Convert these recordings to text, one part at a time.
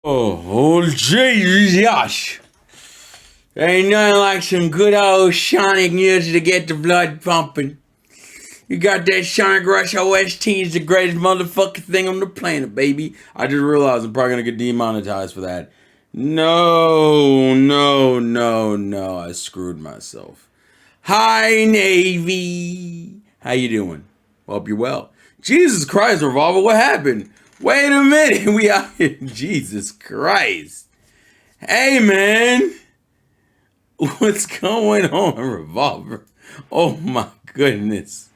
Oh, Jesus! Ain't nothing like some good old Sonic music to get the blood pumping. You got that Sonic Rush OST is the greatest motherfucking thing on the planet, baby. I just realized I'm probably gonna get demonetized for that. No. I screwed myself. Hi, Navy. How you doing? Hope you're well. Jesus Christ, Revolver, what happened? Wait a minute, we out here. Jesus Christ. Hey, man. What's going on, Revolver? Oh, my goodness.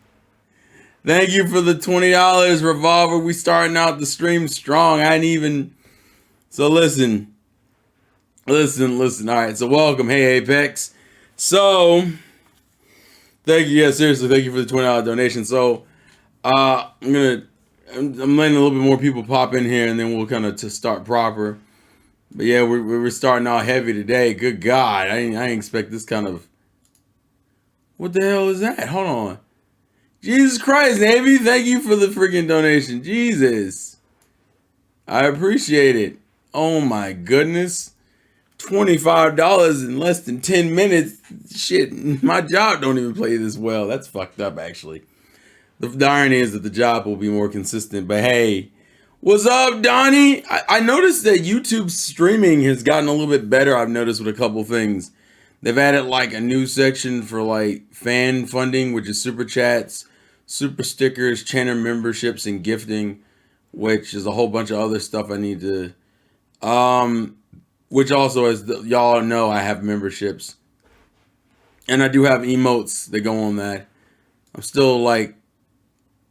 Thank you for the $20, Revolver. We starting out the stream strong. I ain't even... So listen. All right, so welcome. Hey, Apex. So, thank you. Yeah, seriously, thank you for the $20 donation. So, I'm letting a little bit more people pop in here, and then we'll kind of to start proper. But yeah, we're starting out heavy today. Good God, I didn't expect this kind of. What the hell is that? Hold on. Jesus Christ, Navy, thank you for the freaking donation. Jesus, I appreciate it. Oh my goodness, $25 in less than 10 minutes. Shit, my job don't even play this well. That's fucked up, actually. The irony is that the job will be more consistent. But hey, what's up, Donnie? I noticed that YouTube streaming has gotten a little bit better. I've noticed with a couple things. They've added like a new section for like fan funding, which is super chats, super stickers, channel memberships, and gifting, which is a whole bunch of other stuff I need to. Which also, as y'all know, I have memberships, and I do have emotes that go on that. I'm still like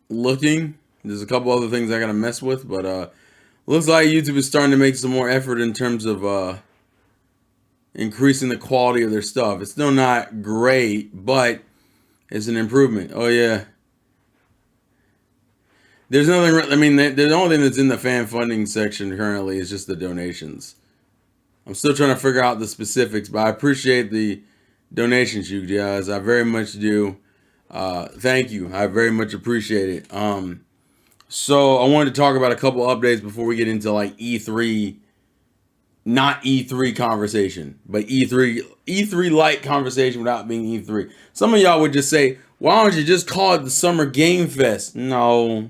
looking. There's a couple other things I gotta mess with, but looks like YouTube is starting to make some more effort in terms of increasing the quality of their stuff. It's still not great, but it's an improvement. Oh yeah. There's nothing. I mean, the only thing that's in the fan funding section currently is just the donations. I'm still trying to figure out the specifics, but I appreciate the donations, you guys. I very much do. Thank you. I very much appreciate it. So I wanted to talk about a couple updates before we get into like E3, not E3 conversation, but E3 light conversation without being E3. Some of y'all would just say, why don't you just call it the Summer Game Fest? No,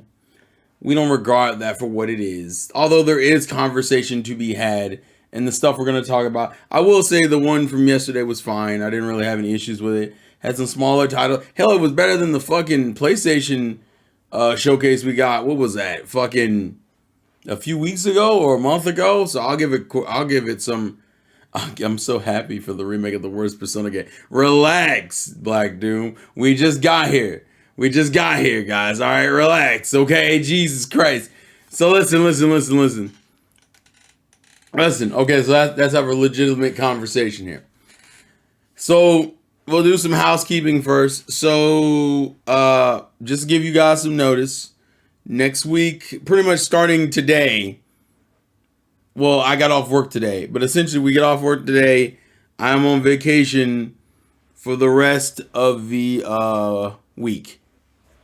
we don't regard that for what it is. Although there is conversation to be had and the stuff we're going to talk about. I will say the one from yesterday was fine. I didn't really have any issues with it. Had some smaller titles. Hell, it was better than the fucking PlayStation showcase we got. What was that? Fucking a few weeks ago or a month ago. So I'll give it some. I'm so happy for the remake of the worst Persona game. Relax, Black Doom. We just got here, guys. All right, relax. Okay, Jesus Christ. So listen. Okay, so let's have a legitimate conversation here. So we'll do some housekeeping first. So just to give you guys some notice, next week, pretty much starting today. Well, I got off work today, but essentially we get off work today. I'm on vacation for the rest of the week.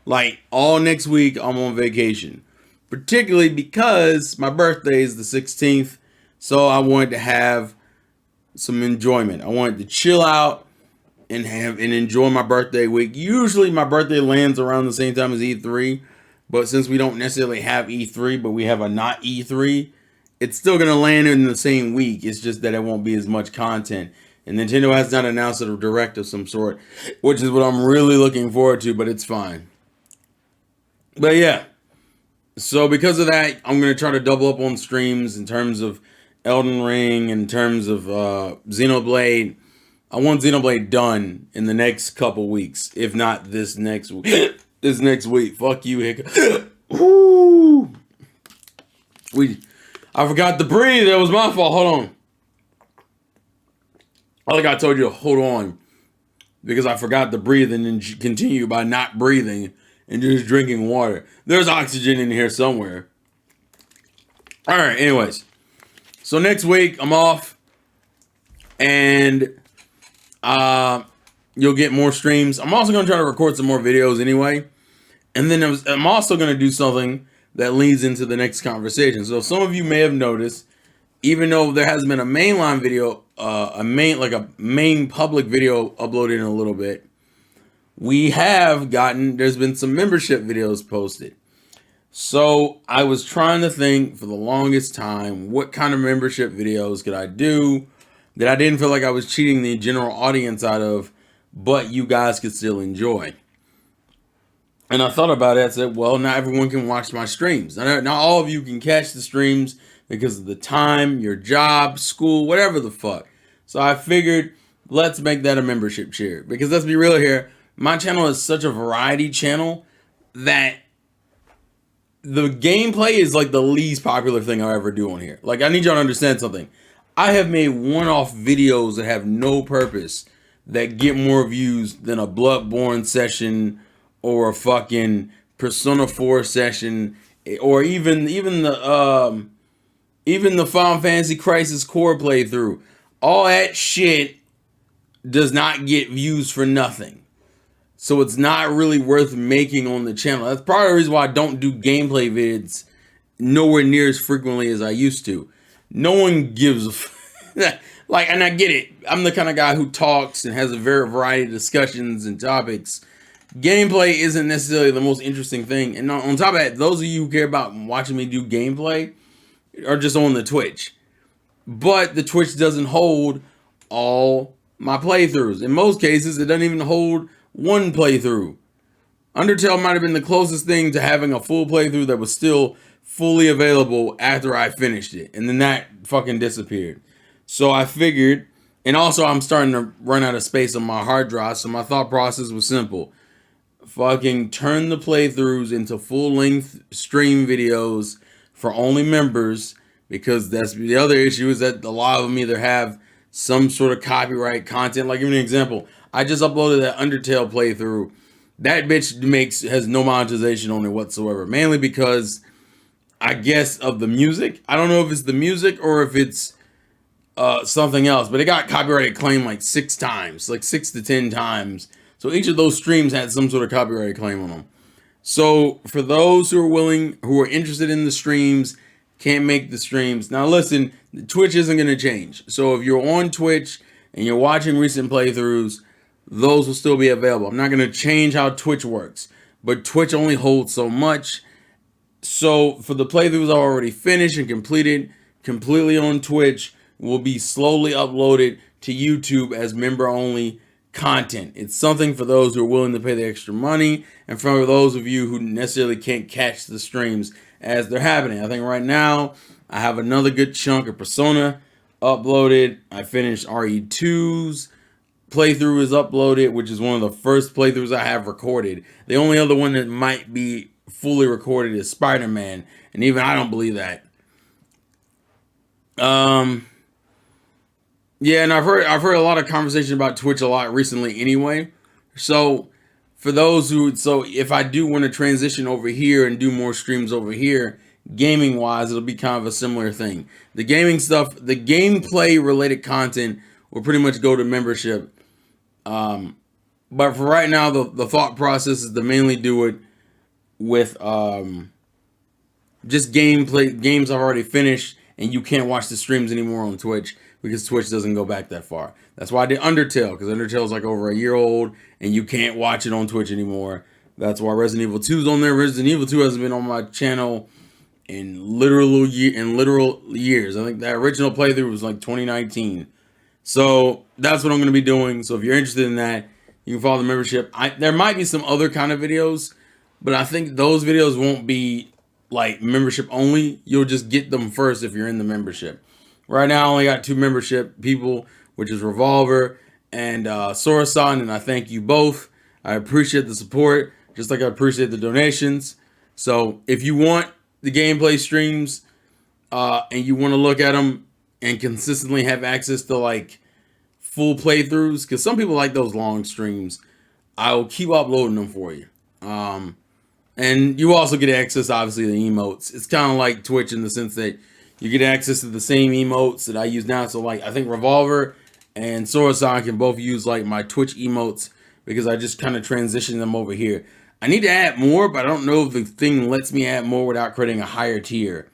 Like all next week, I'm on vacation. Particularly because my birthday is the 16th. So I wanted to have some enjoyment. I wanted to chill out and enjoy my birthday week. Usually my birthday lands around the same time as E3, but since we don't necessarily have E3, but we have a not E3, it's still going to land in the same week. It's just that it won't be as much content. And Nintendo has not announced a direct of some sort, which is what I'm really looking forward to, but it's fine. But yeah, so because of that, I'm going to try to double up on streams in terms of Elden Ring, in terms of Xenoblade. I want Xenoblade done in the next couple weeks, if not this next week. This next week. Fuck you, Hiccup. Woo! I forgot to breathe. That was my fault. Hold on. I think I told you to hold on because I forgot to breathe and then continue by not breathing and just drinking water. There's oxygen in here somewhere. All right. Anyways. So next week I'm off, and you'll get more streams. I'm also going to try to record some more videos anyway, and then I'm also going to do something that leads into the next conversation. So some of you may have noticed even though there hasn't been a mainline video, a main public video uploaded in a little bit, there's been some membership videos posted. So I was trying to think for the longest time, what kind of membership videos could I do that I didn't feel like I was cheating the general audience out of, but you guys could still enjoy. And I thought about it. I said, well, not everyone can watch my streams. Not all of you can catch the streams because of the time, your job, school, whatever the fuck. So I figured, let's make that a membership tier. Because let's be real here, my channel is such a variety channel that the gameplay is like the least popular thing I ever do on here. Like, I need y'all to understand something. I have made one-off videos that have no purpose that get more views than a Bloodborne session or a fucking Persona 4 session, or even the Final Fantasy Crisis Core playthrough. All that shit does not get views for nothing. So it's not really worth making on the channel. That's part of the reason why I don't do gameplay vids nowhere near as frequently as I used to. No one gives a like, and I get it. I'm the kind of guy who talks and has a variety of discussions and topics. Gameplay isn't necessarily the most interesting thing. And on top of that, those of you who care about watching me do gameplay are just on the Twitch. But the Twitch doesn't hold all my playthroughs. In most cases, it doesn't even hold one playthrough. Undertale might have been the closest thing to having a full playthrough that was still fully available after I finished it. And then that fucking disappeared. So I figured, and also I'm starting to run out of space on my hard drive. So my thought process was simple. Fucking turn the playthroughs into full-length stream videos for only members, because that's the other issue, is that a lot of them either have some sort of copyright content. Like, give me an example. I just uploaded that Undertale playthrough. That bitch has no monetization on it whatsoever, mainly because I guess of the music. I don't know if it's the music or if it's something else, but it got copyright claim like 6 times, like 6 to 10 times. So each of those streams had some sort of copyright claim on them. So for those who are interested in the streams, can't make the streams. Now listen, Twitch isn't going to change. So if you're on Twitch and you're watching recent playthroughs, those will still be available. I'm not going to change how Twitch works, but Twitch only holds so much. So for the playthroughs I already finished and completed completely on Twitch, will be slowly uploaded to YouTube as member-only content. It's something for those who are willing to pay the extra money, and for those of you who necessarily can't catch the streams as they're happening. I think right now I have another good chunk of Persona uploaded. I finished RE2's playthrough is uploaded, which is one of the first playthroughs I have recorded. The only other one that might be fully recorded is Spider-Man, and even I don't believe that. Yeah, and I've heard a lot of conversation about Twitch a lot recently anyway. So for those if I do want to transition over here and do more streams over here, gaming wise, it'll be kind of a similar thing. The gaming stuff, the gameplay related content will pretty much go to membership. But for right now, the thought process is to mainly do it with just games I've already finished, and you can't watch the streams anymore on Twitch because Twitch doesn't go back that far. That's why I did Undertale, because Undertale is like over a year old and you can't watch it on Twitch anymore. That's why Resident Evil 2 is on there. Resident Evil 2 hasn't been on my channel in literal years. I think that original playthrough was like 2019. So that's what I'm going to be doing. So if you're interested in that, you can follow the membership. There might be some other kind of videos, but I think those videos won't be like membership only. You'll just get them first if you're in the membership. Right now I only got 2 membership people, which is Revolver and Sora-san, and I thank you both. I appreciate the support, just like I appreciate the donations. So if you want the gameplay streams and you want to look at them and consistently have access to like full playthroughs, because some people like those long streams, I will keep uploading them for you. And you also get access, obviously, to the emotes. It's kind of like Twitch in the sense that you get access to the same emotes that I use now. So like, I think Revolver and Sora-san can both use like my Twitch emotes, because I just kind of transitioned them over here. I need to add more, but I don't know if the thing lets me add more without creating a higher tier.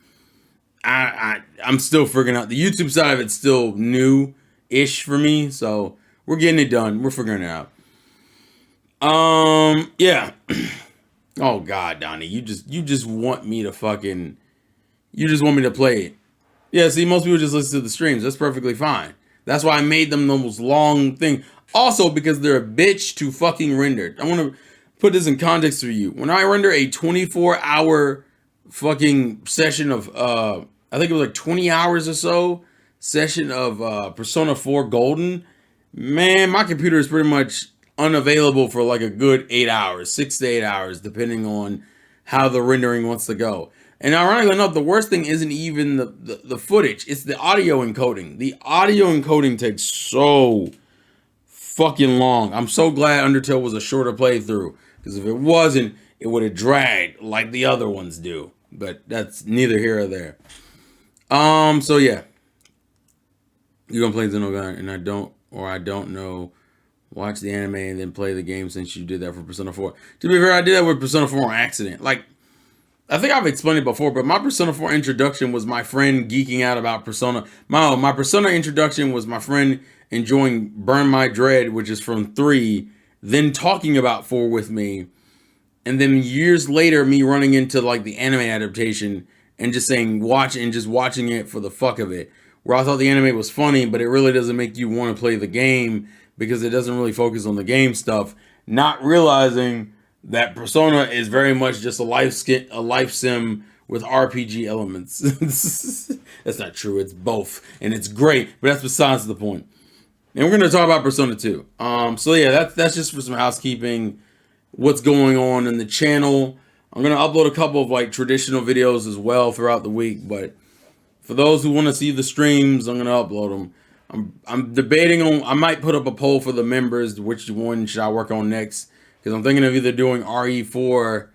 I'm still figuring out the YouTube side of it's still new-ish for me, so we're getting it done. We're figuring it out. Yeah. Oh God, Donnie, you just want me to fucking, you just want me to play it. Yeah, see, most people just listen to the streams. That's perfectly fine. That's why I made them the most long thing. Also, because they're a bitch to fucking render. I want to put this in context for you. When I render a 24-hour fucking session of, I think it was like 20 hours or so, session of Persona 4 Golden, man, my computer is pretty much unavailable for like a good 8 hours, 6 to 8 hours, depending on how the rendering wants to go. And ironically enough, the worst thing isn't even the footage. It's the audio encoding. The audio encoding takes so fucking long. I'm so glad Undertale was a shorter playthrough. Because if it wasn't, it would have dragged like the other ones do. But that's neither here or there. So yeah. You're gonna play Xenogun and I don't know. Watch the anime and then play the game since you did that for Persona 4. To be fair, I did that with Persona 4 on accident. Like, I think I've explained it before, but my Persona 4 introduction was my friend geeking out about Persona. My Persona introduction was my friend enjoying Burn My Dread, which is from 3, then talking about 4 with me, and then years later, me running into like the anime adaptation and just saying watch and just watching it for the fuck of it. Where I thought the anime was funny, but it really doesn't make you want to play the game because it doesn't really focus on the game stuff. Not realizing that Persona is very much just a life sim with RPG elements. That's not true. It's both, and it's great. But that's besides the point. And we're going to talk about Persona 2. So yeah, that's just for some housekeeping. What's going on in the channel? I'm going to upload a couple of like traditional videos as well throughout the week. But for those who want to see the streams, I'm going to upload them. I'm debating on. I might put up a poll for the members. Which one should I work on next? Because I'm thinking of either doing RE4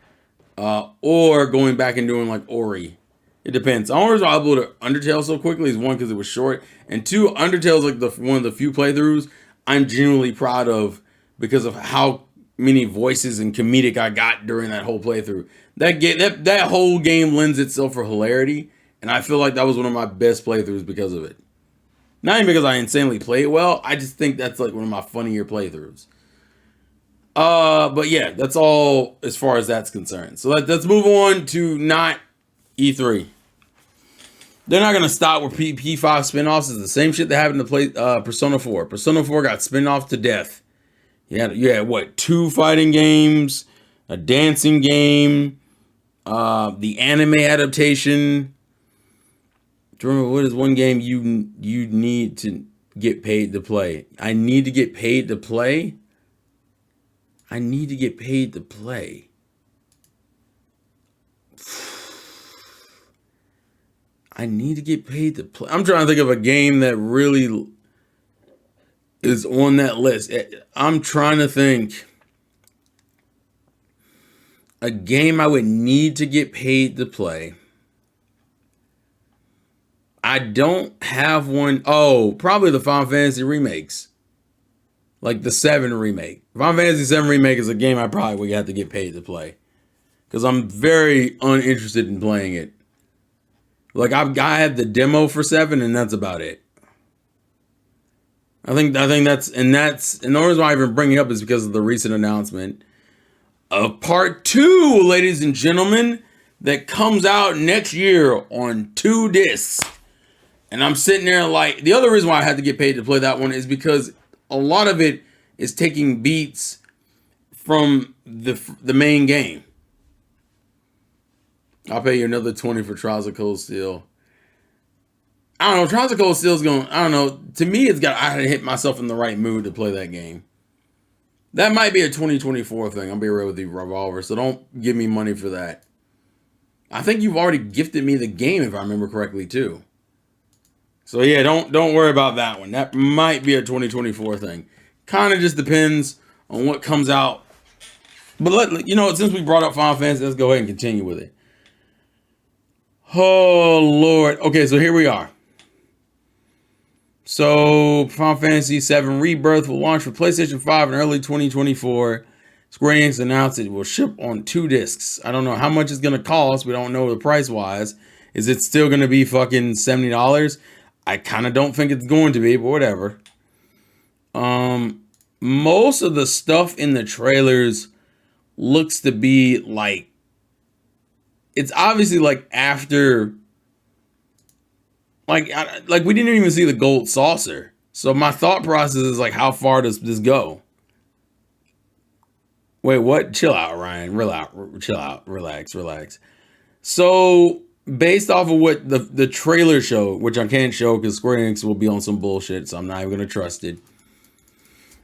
or going back and doing like Ori. It depends. The only reason I uploaded Undertale so quickly is one, because it was short, and two, Undertale's like one of the few playthroughs I'm genuinely proud of because of how many voices and comedic I got during that whole playthrough. That whole game lends itself for hilarity, and I feel like that was one of my best playthroughs because of it. Not even because I insanely play it well. I just think that's like one of my funnier playthroughs. But yeah, that's all as far as that's concerned. So let's move on to not E3. They're not gonna stop with P5 spinoffs. It's the same shit that happened to play Persona 4. Persona 4 got spin-off to death. You had what, 2 fighting games, a dancing game, the anime adaptation. Do you remember what is one game you need to get paid to play? I need to get paid to play. I need to get paid to play. I need to get paid to play. I'm trying to think of a game that really is on that list. I'm trying to think a game I would need to get paid to play. I don't have one. Oh, probably the Final Fantasy remakes. Like the 7 remake. Final Fantasy 7 remake is a game I probably would have to get paid to play. Because I'm very uninterested in playing it. Like I had the demo for 7 and that's about it. I think that's and the reason why I even bring it up is because of the recent announcement of part 2, ladies and gentlemen, that comes out next year on 2 discs. And I'm sitting there like, the other reason why I had to get paid to play that one is because a lot of it is taking beats from the main game. I'll pay you another 20 for Trials of Cold Steel. I don't know. Trials of Cold Steel's going, I don't know. To me, I had to hit myself in the right mood to play that game. That might be a 2024 thing. I'll be real with you, Revolver. So don't give me money for that. I think you've already gifted me the game, if I remember correctly, too. So yeah, don't worry about that one. That might be a 2024 thing. Kind of just depends on what comes out. But since we brought up Final Fantasy, let's go ahead and continue with it. Oh Lord. Okay, so here we are. So Final Fantasy VII Rebirth will launch for PlayStation 5 in early 2024. Square Enix announced it will ship on 2 discs. I don't know how much it's going to cost. We don't know the price wise. Is it still going to be fucking $70? I kind of don't think it's going to be, but whatever. Most of the stuff in the trailers looks to be like, it's obviously like after, like we didn't even see the gold saucer. So my thought process is like, how far does this go? Wait, what? Chill out, Ryan. Chill out. Relax. So based off of what the trailer showed, which I can't show because Square Enix will be on some bullshit, so I'm not even gonna trust it.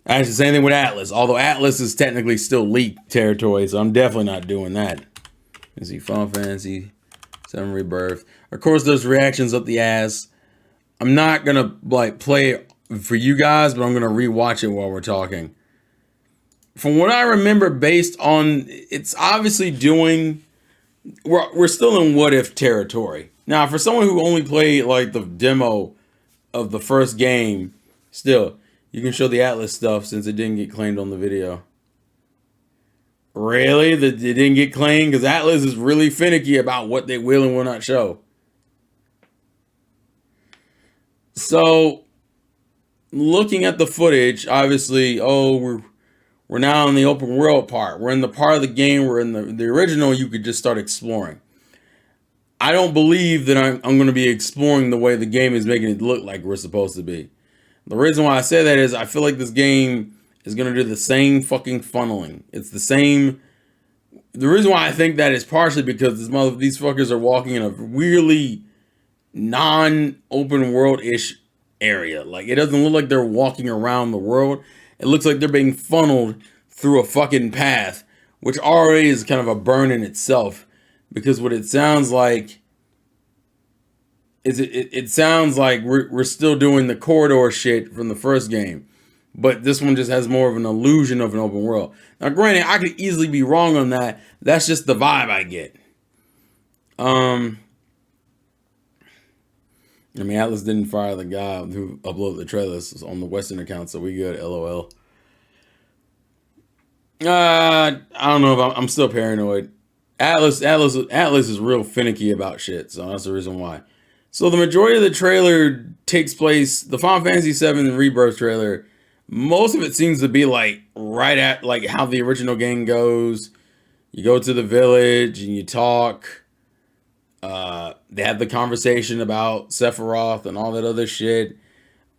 Actually, same thing with Atlas. Although Atlas is technically still leaked territory, so I'm definitely not doing that. Let's see, Final Fantasy 7 Rebirth. Of course, there's reactions up the ass. I'm not gonna like play it for you guys, but I'm gonna rewatch it while we're talking. From what I remember, based on it's obviously doing, we're still in what if territory. Now, for someone who only played like the demo of the first game, still you can show the Atlas stuff since it didn't get claimed on the video. Really? That it didn't get claimed? Because Atlas is really finicky about what they will and will not show. So, looking at the footage, obviously, we're now in the open world part. We're in the part of the game where in the original you could just start exploring. I don't believe that I'm going to be exploring the way the game is making it look like we're supposed to be. The reason why I say that is I feel like this game is going to do the same fucking funneling. It's the same. The reason why I think that is partially because these fuckers are walking in a really non-open world-ish area. Like, it doesn't look like they're walking around the world. It looks like they're being funneled through a fucking path, which already is kind of a burn in itself. Because what it sounds like is it sounds like we're still doing the corridor shit from the first game. But this one just has more of an illusion of an open world. Now, granted, I could easily be wrong on that. That's just the vibe I get. I mean, Atlas didn't fire the guy who uploaded the trailers on the Western account, so we good. LOL. I don't know if I'm still paranoid. Atlas is real finicky about shit, so that's the reason why. So the majority of the trailer takes place, the Final Fantasy VII Rebirth trailer, most of it seems to be like right at like how the original game goes. You go to the village and you talk. They have the conversation about Sephiroth and all that other shit.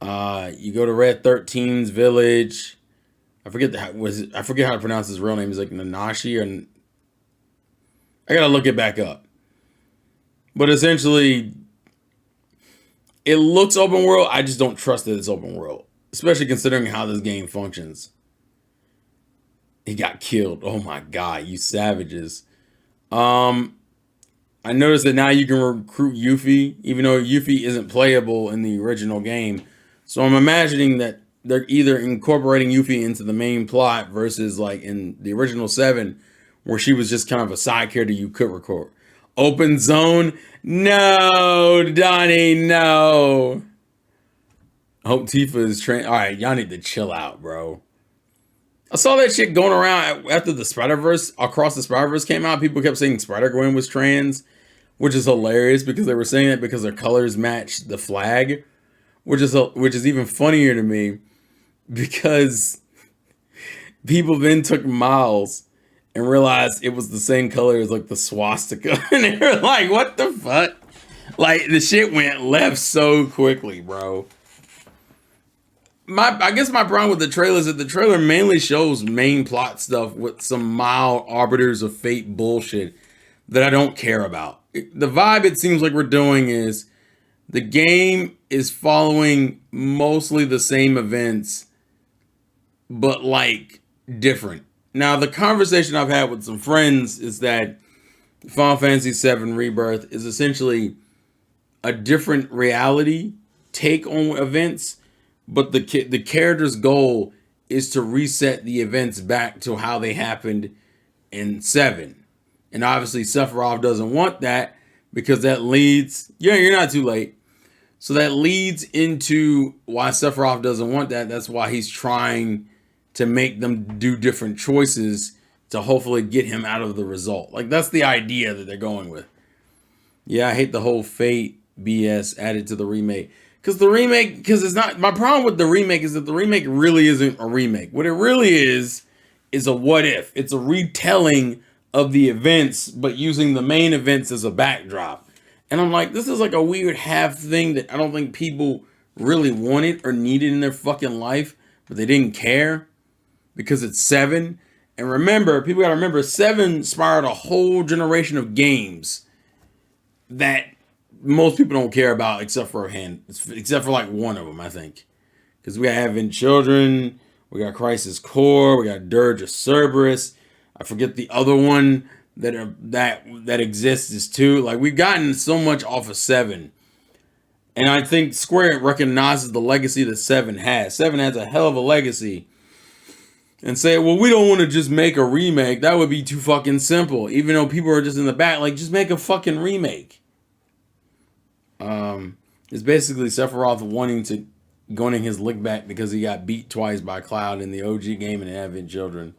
You go to Red 13's village. I forget how to pronounce his real name. He's like Nanashi, and I gotta look it back up. But essentially, it looks open world. I just don't trust that it's open world, especially considering how this game functions. He got killed. Oh my god, you savages. I noticed that now you can recruit Yuffie, even though Yuffie isn't playable in the original game. So I'm imagining that they're either incorporating Yuffie into the main plot versus like in the original 7, where she was just kind of a side character you could record. Open zone? No, Donnie, no. Hope Tifa is trained. All right, y'all need to chill out, bro. I saw that shit going around after the Spider-Verse, Across the Spider-Verse came out. People kept saying Spider-Gwen was trans, which is hilarious because they were saying that because their colors matched the flag, which is even funnier to me because people then took Miles and realized it was the same color as like the swastika, and they were like, "What the fuck?" Like the shit went left so quickly, bro. I guess my problem with the trailer is that the trailer mainly shows main plot stuff with some mild arbiters of fate bullshit that I don't care about. The vibe it seems like we're doing is the game is following mostly the same events, but like different. Now, the conversation I've had with some friends is that Final Fantasy VII Rebirth is essentially a different reality take on events, but the character's goal is to reset the events back to how they happened in 7. And obviously Sephiroth doesn't want that because that leads... Yeah, you're not too late. So that leads into why Sephiroth doesn't want that. That's why he's trying to make them do different choices to hopefully get him out of the result. Like, that's the idea that they're going with. Yeah, I hate the whole Fate BS added to the remake. Because it's not, my problem with the remake is that the remake really isn't a remake. What it really is a what if. It's a retelling of the events, but using the main events as a backdrop. And I'm like, this is like a weird half thing that I don't think people really wanted or needed in their fucking life, but they didn't care because it's Seven. And remember, people gotta remember, Seven inspired a whole generation of games that most people don't care about except for like one of them, I think. Because we got Advent Children, we got Crisis Core, we got Dirge of Cerberus. I forget the other one that exists is two. Like, we've gotten so much off of Seven. And I think Square recognizes the legacy that Seven has. Seven has a hell of a legacy. And say, well, we don't want to just make a remake. That would be too fucking simple. Even though people are just in the back, like, just make a fucking remake. It's basically Sephiroth wanting his lick back because he got beat twice by Cloud in the OG game and Advent Children.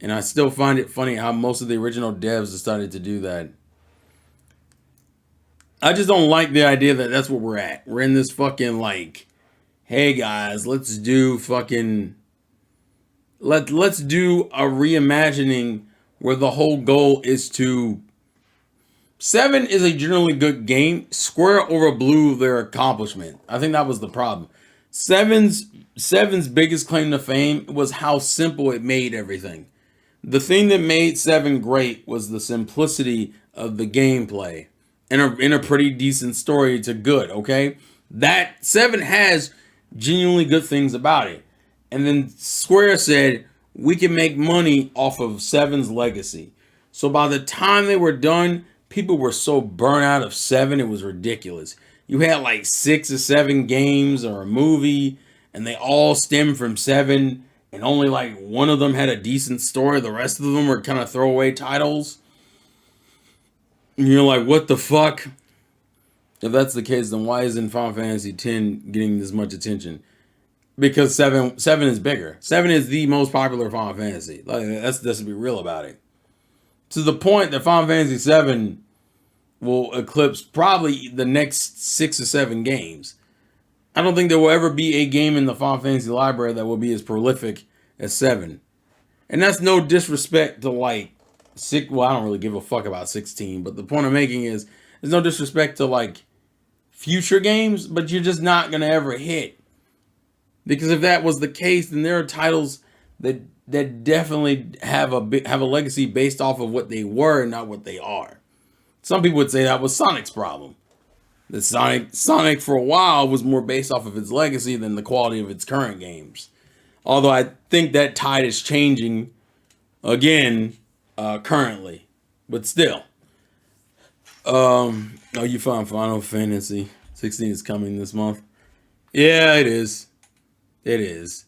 And I still find it funny how most of the original devs decided to do that. I just don't like the idea that that's what we're at. We're in this fucking like, hey guys, let's do fucking, let's do a reimagining where the whole goal is to. Seven is a generally good game. Square overblew their accomplishment. I think that was the problem. Seven's biggest claim to fame was how simple it made everything. The thing that made Seven great was the simplicity of the gameplay and in a pretty decent story to good, okay? That Seven has genuinely good things about it. And then Square said, we can make money off of Seven's legacy. So by the time they were done, people were so burnt out of Seven, it was ridiculous. You had like 6 or 7 games or a movie, and they all stemmed from Seven, and only like one of them had a decent story. The rest of them were kind of throwaway titles. And you're like, what the fuck? If that's the case, then why isn't Final Fantasy X getting this much attention? Because seven is bigger. 7 is the most popular Final Fantasy. Like, let's be real about it. To the point that Final Fantasy VII will eclipse probably the next 6 or 7 games. I don't think there will ever be a game in the Final Fantasy library that will be as prolific as 7. And that's no disrespect to like 6. Well, I don't really give a fuck about 16, but the point I'm making is there's no disrespect to like future games, but you're just not gonna ever hit. Because if that was the case, then there are titles that definitely have a legacy based off of what they were and not what they are. Some people would say that was Sonic's problem. That Sonic for a while was more based off of its legacy than the quality of its current games. Although I think that tide is changing again currently, but still. You found Final Fantasy 16 is coming this month. Yeah, it is. It is.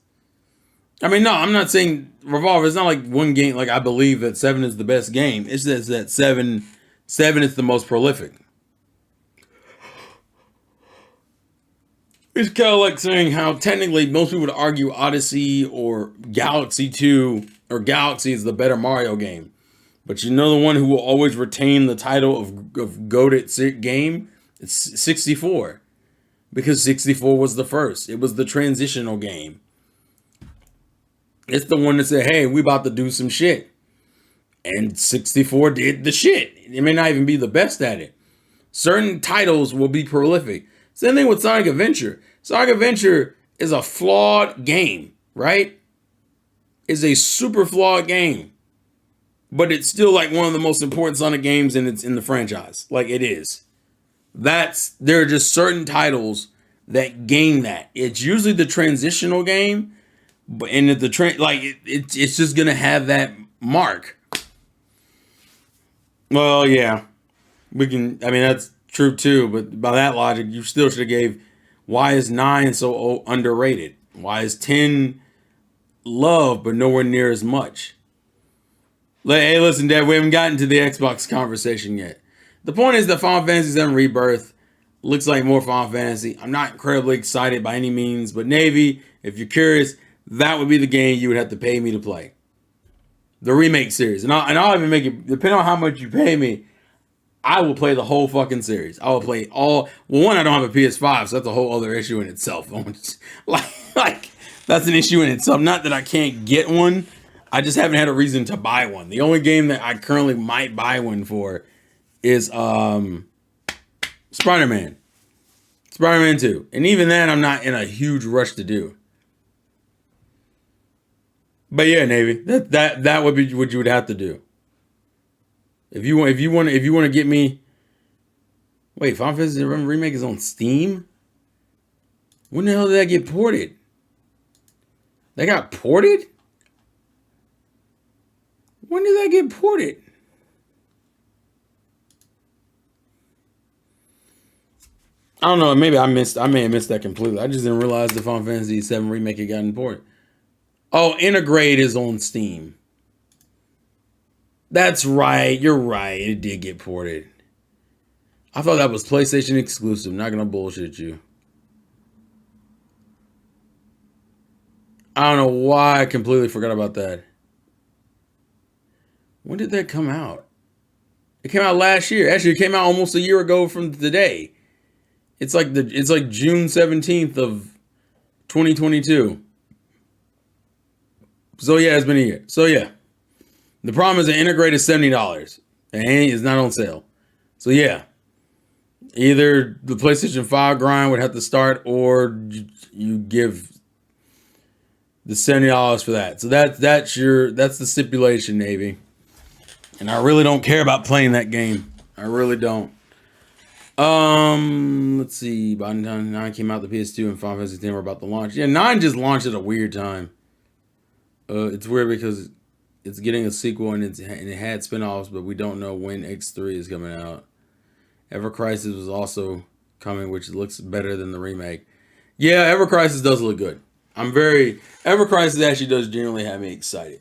I mean, no, I'm not saying Revolver. It's not like one game. Like, I believe that 7 is the best game. It's just that 7 is the most prolific. It's kind of like saying how technically most people would argue Odyssey or Galaxy 2 or Galaxy is the better Mario game. But you know the one who will always retain the title of GOATed game? It's 64. Because 64 was the first. It was the transitional game. It's the one that said, hey, we about to do some shit. And 64 did the shit. It may not even be the best at it. Certain titles will be prolific. Same thing with Sonic Adventure. Sonic Adventure is a flawed game, right? It's a super flawed game. But it's still like one of the most important Sonic games in the franchise. Like, it is. There are just certain titles that gain that. It's usually the transitional game, but in it's just gonna have that mark. Well, yeah, I mean, that's true too. But by that logic, you still should have gave. Why is 9 so underrated? Why is 10 loved but nowhere near as much? Hey, listen, Dad, we haven't gotten to the Xbox conversation yet. The point is that Final Fantasy VII Rebirth looks like more Final Fantasy. I'm not incredibly excited by any means, but Navy, if you're curious, that would be the game you would have to pay me to play. The remake series. And I'll even make it, depending on how much you pay me, I will play the whole fucking series. I will play all. Well, one, I don't have a PS5, so that's a whole other issue in itself. like that's an issue in itself. Not that I can't get one. I just haven't had a reason to buy one. The only game that I currently might buy one for is Spider-Man. Spider-Man 2. And even then, I'm not in a huge rush to do. But yeah, Navy, that would be what you would have to do. If you want to get me. Wait, Final Fantasy XI Remake is on Steam? When the hell did that get ported? That got ported? When did that get ported? I don't know. Maybe I may have missed that completely. I just didn't realize the Final Fantasy VII Remake had gotten ported. Oh, Intergrade is on Steam. That's right. You're right. It did get ported. I thought that was PlayStation exclusive. Not gonna bullshit you. I don't know why I completely forgot about that. When did that come out? It came out last year. Actually, it came out almost a year ago from today. It's like June 17th of 2022. So yeah, it's been a year. So yeah. The problem is the Intergrade is $70. And it's not on sale. So yeah. Either the PlayStation 5 grind would have to start, or you give the $70 for that. So that's the stipulation, Navy. And I really don't care about playing that game. I really don't. Let's see. By the time 9 came out, the PS2 and Final Fantasy X were about to launch. Yeah, 9 just launched at a weird time. It's weird because it's getting a sequel and it had spinoffs, but we don't know when X3 is coming out. Ever Crisis was also coming, which looks better than the remake. Yeah, Ever Crisis does look good. Ever Crisis actually does generally have me excited.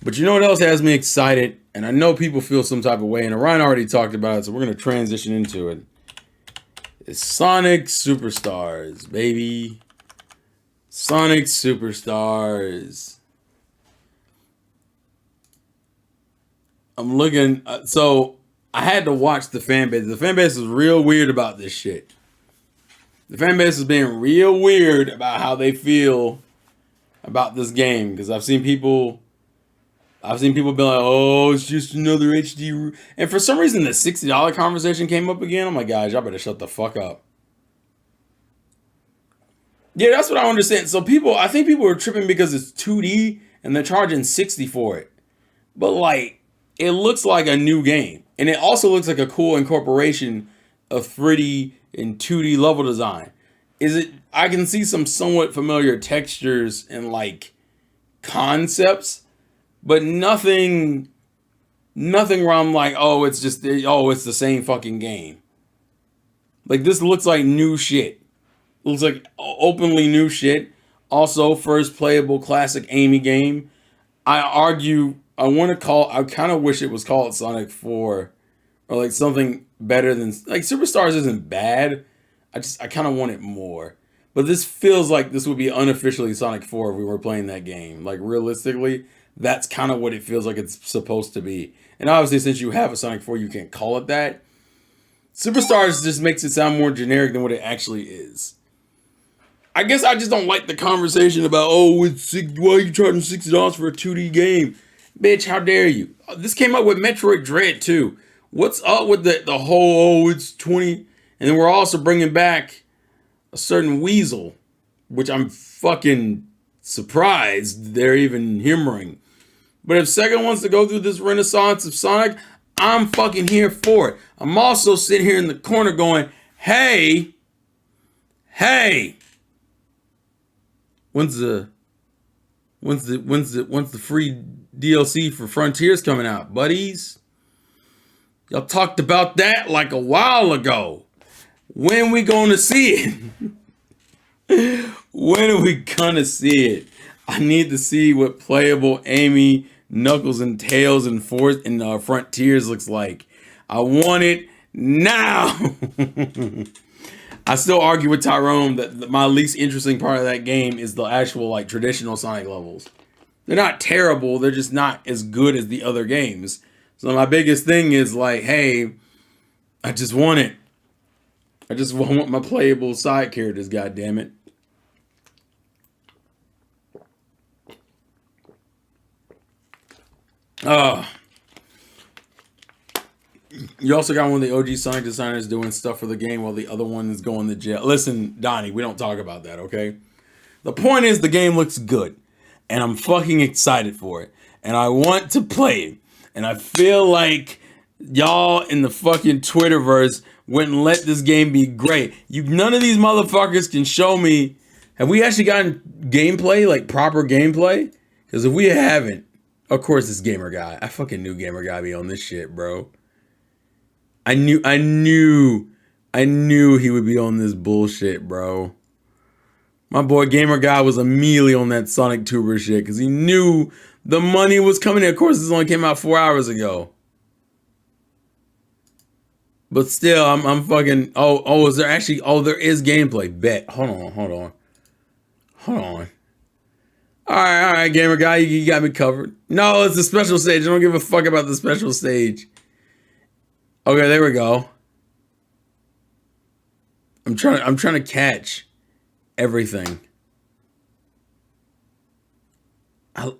But you know what else has me excited? And I know people feel some type of way, and Ryan already talked about it, so we're going to transition into it. It's Sonic Superstars, baby. Sonic Superstars. I'm looking, so I had to watch the fan base. The fan base is real weird about this shit. The fan base is being real weird about how they feel about this game, because I've seen people be like, oh, it's just another HD. And for some reason, the $60 conversation came up again. I'm like, guys, y'all better shut the fuck up. Yeah, that's what I understand. So I think people are tripping because it's 2D and they're charging $60 for it. But like, it looks like a new game. And it also looks like a cool incorporation of 3D and 2D level design. I can see some somewhat familiar textures and like concepts, but nothing where I'm like, it's the same fucking game. Like, this looks like new shit. It looks like openly new shit. Also, first playable classic Amy game. I kind of wish it was called Sonic 4 or like something better than, like, Superstars isn't bad. I kind of want it more. But this feels like this would be unofficially Sonic 4 if we were playing that game. Like, realistically, that's kind of what it feels like it's supposed to be. And obviously, since you have a Sonic 4, you can't call it that. Superstars just makes it sound more generic than what it actually is. I guess I just don't like the conversation about, why are you charging $60 for a 2D game? Bitch, how dare you? This came up with Metroid Dread too. What's up with the whole, it's 20? And then we're also bringing back a certain Weasel, which I'm fucking surprised they're even humoring. But if Sega wants to go through this renaissance of Sonic, I'm fucking here for it. I'm also sitting here in the corner going, hey, when's the free DLC for Frontiers coming out, buddies? Y'all talked about that like a while ago. When we gonna see it? When are we gonna see it? I need to see what playable Amy, Knuckles, and Tails and Frontiers looks like. I want it now. I still argue with Tyrone that my least interesting part of that game is the actual like traditional Sonic levels. They're not terrible. They're just not as good as the other games. So my biggest thing is like, hey, I just want it. I just want my playable side characters, god damn it. You also got one of the OG Sonic designers doing stuff for the game while the other one is going to jail. Listen, Donnie, we don't talk about that, okay? The point is the game looks good, and I'm fucking excited for it, and I want to play it, and I feel like y'all in the fucking Twitterverse wouldn't let this game be great. None of these motherfuckers can show me. Have we actually gotten gameplay, like proper gameplay? Because if we haven't, of course it's Gamer Guy. I fucking knew Gamer Guy be on this shit, bro. I knew he would be on this bullshit, bro. My boy Gamer Guy was immediately on that Sonic Tuber shit because he knew the money was coming in. Of course, this only came out 4 hours ago. But still, I'm fucking. Is there actually? Oh, there is gameplay. Bet. Hold on. All right, Gamer Guy, you got me covered. No, it's a special stage. I don't give a fuck about the special stage. Okay, there we go. I'm trying to catch everything.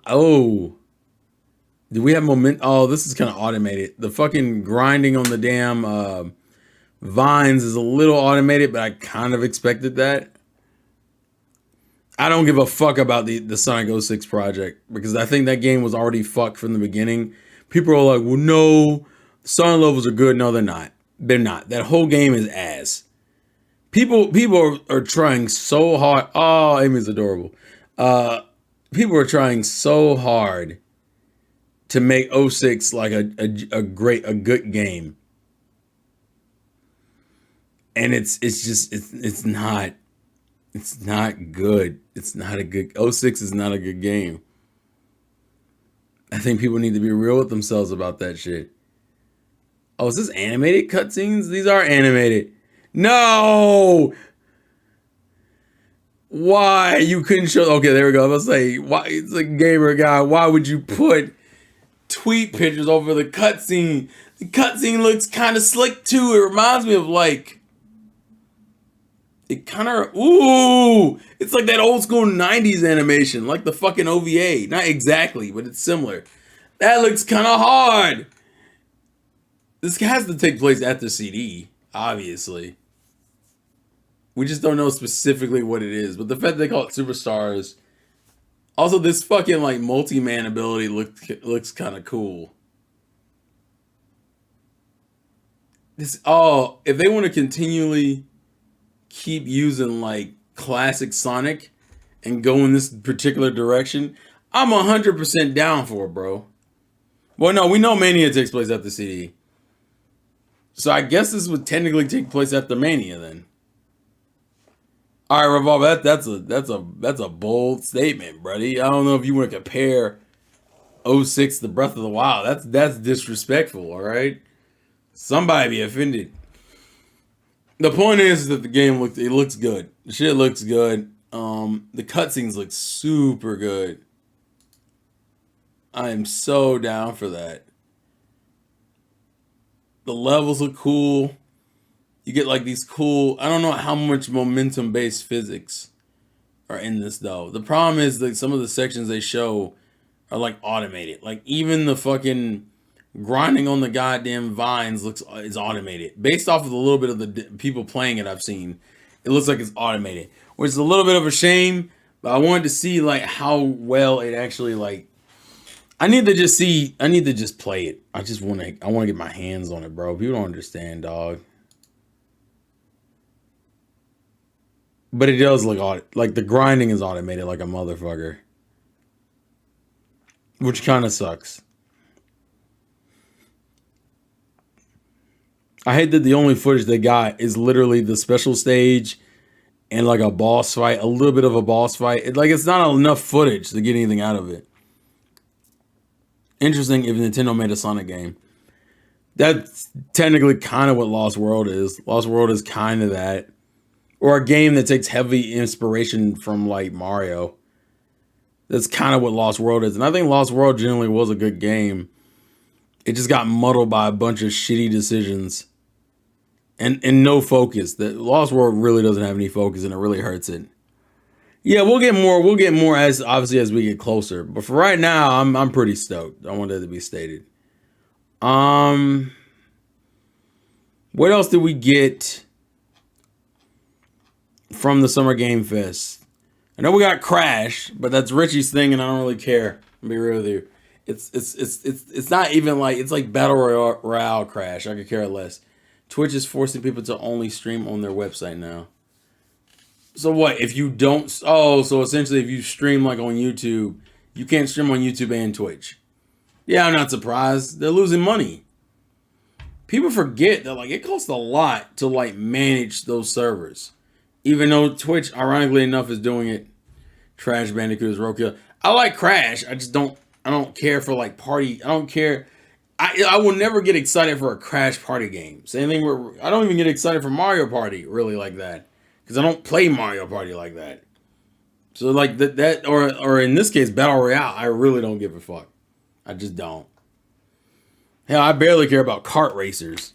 Oh. Do we have moment? Oh, this is kind of automated. The fucking grinding on the damn vines is a little automated, but I kind of expected that. I don't give a fuck about the Sonic 06 project because I think that game was already fucked from the beginning. People are like, well, no, the Sonic levels are good. No, they're not. They're not. That whole game is ass. People are trying so hard. Oh, Amy's adorable. People are trying so hard to make 06 like a good game. And it's not good. It's not a good 06 is not a good game. I think people need to be real with themselves about that shit. Oh, is this animated cutscenes? These are animated. No! Why? You couldn't show. Okay, there we go. I was say, why? It's a Gamer Guy. Why would you put tweet pictures over the cutscene? The cutscene looks kind of slick too. It reminds me of like. It kind of. Ooh! It's like that old school 90s animation, like the fucking OVA. Not exactly, but it's similar. That looks kind of hard. This has to take place at the CD, obviously. We just don't know specifically what it is. But the fact they call it Superstars. Also, this fucking like multi-man ability looks kind of cool. If they want to continually keep using like classic Sonic and go in this particular direction, I'm 100% down for it, bro. Well, no, we know Mania takes place at the CD. So I guess this would technically take place after Mania then. All right, Revolver, that's a bold statement, buddy. I don't know if you want to compare 06 to Breath of the Wild. That's disrespectful, all right? Somebody be offended. The point is that the game looks good. The shit looks good. The cutscenes look super good. I am so down for that. The levels look cool. You get like these cool, I don't know how much momentum based physics are in this though. The problem is that some of the sections they show are like automated. Like even the fucking grinding on the goddamn vines is automated. Based off of a little bit of the people playing it I've seen, it looks like it's automated. Which is a little bit of a shame, but I wanted to see like how well it actually like I need to just play it. I want to get my hands on it, bro. People don't understand, dog. But it does look like the grinding is automated like a motherfucker. Which kind of sucks. I hate that the only footage they got is literally the special stage and like a boss fight, a little bit of a boss fight. It's not enough footage to get anything out of it. Interesting if Nintendo made a Sonic game. That's technically kind of what Lost World is. Lost World is kind of that. Or a game that takes heavy inspiration from like Mario. That's kind of what Lost World is. And I think Lost World generally was a good game. It just got muddled by a bunch of shitty decisions and no focus. The Lost World really doesn't have any focus, and it really hurts it. Yeah, we'll get more. We'll get more as obviously as we get closer. But for right now, I'm pretty stoked. I want that to be stated. What else did we get from the Summer Game Fest? I know we got Crash, but that's Richie's thing, and I don't really care. I'll be real with you. It's not even like it's like Battle Royale Crash. I could care less. Twitch is forcing people to only stream on their website now. So what if you don't? Oh, so essentially, if you stream like on YouTube, you can't stream on YouTube and Twitch. Yeah, I'm not surprised. They're losing money. People forget that like it costs a lot to like manage those servers. Even though Twitch, ironically enough, is doing it. Trash Bandicoot, Roadkill. I like Crash. I don't care for like party. I don't care. I will never get excited for a Crash Party game. Same thing where I don't even get excited for Mario Party really like that. Because I don't play Mario Party like that. So like that or in this case, Battle Royale, I really don't give a fuck. I just don't. Hell, I barely care about kart racers.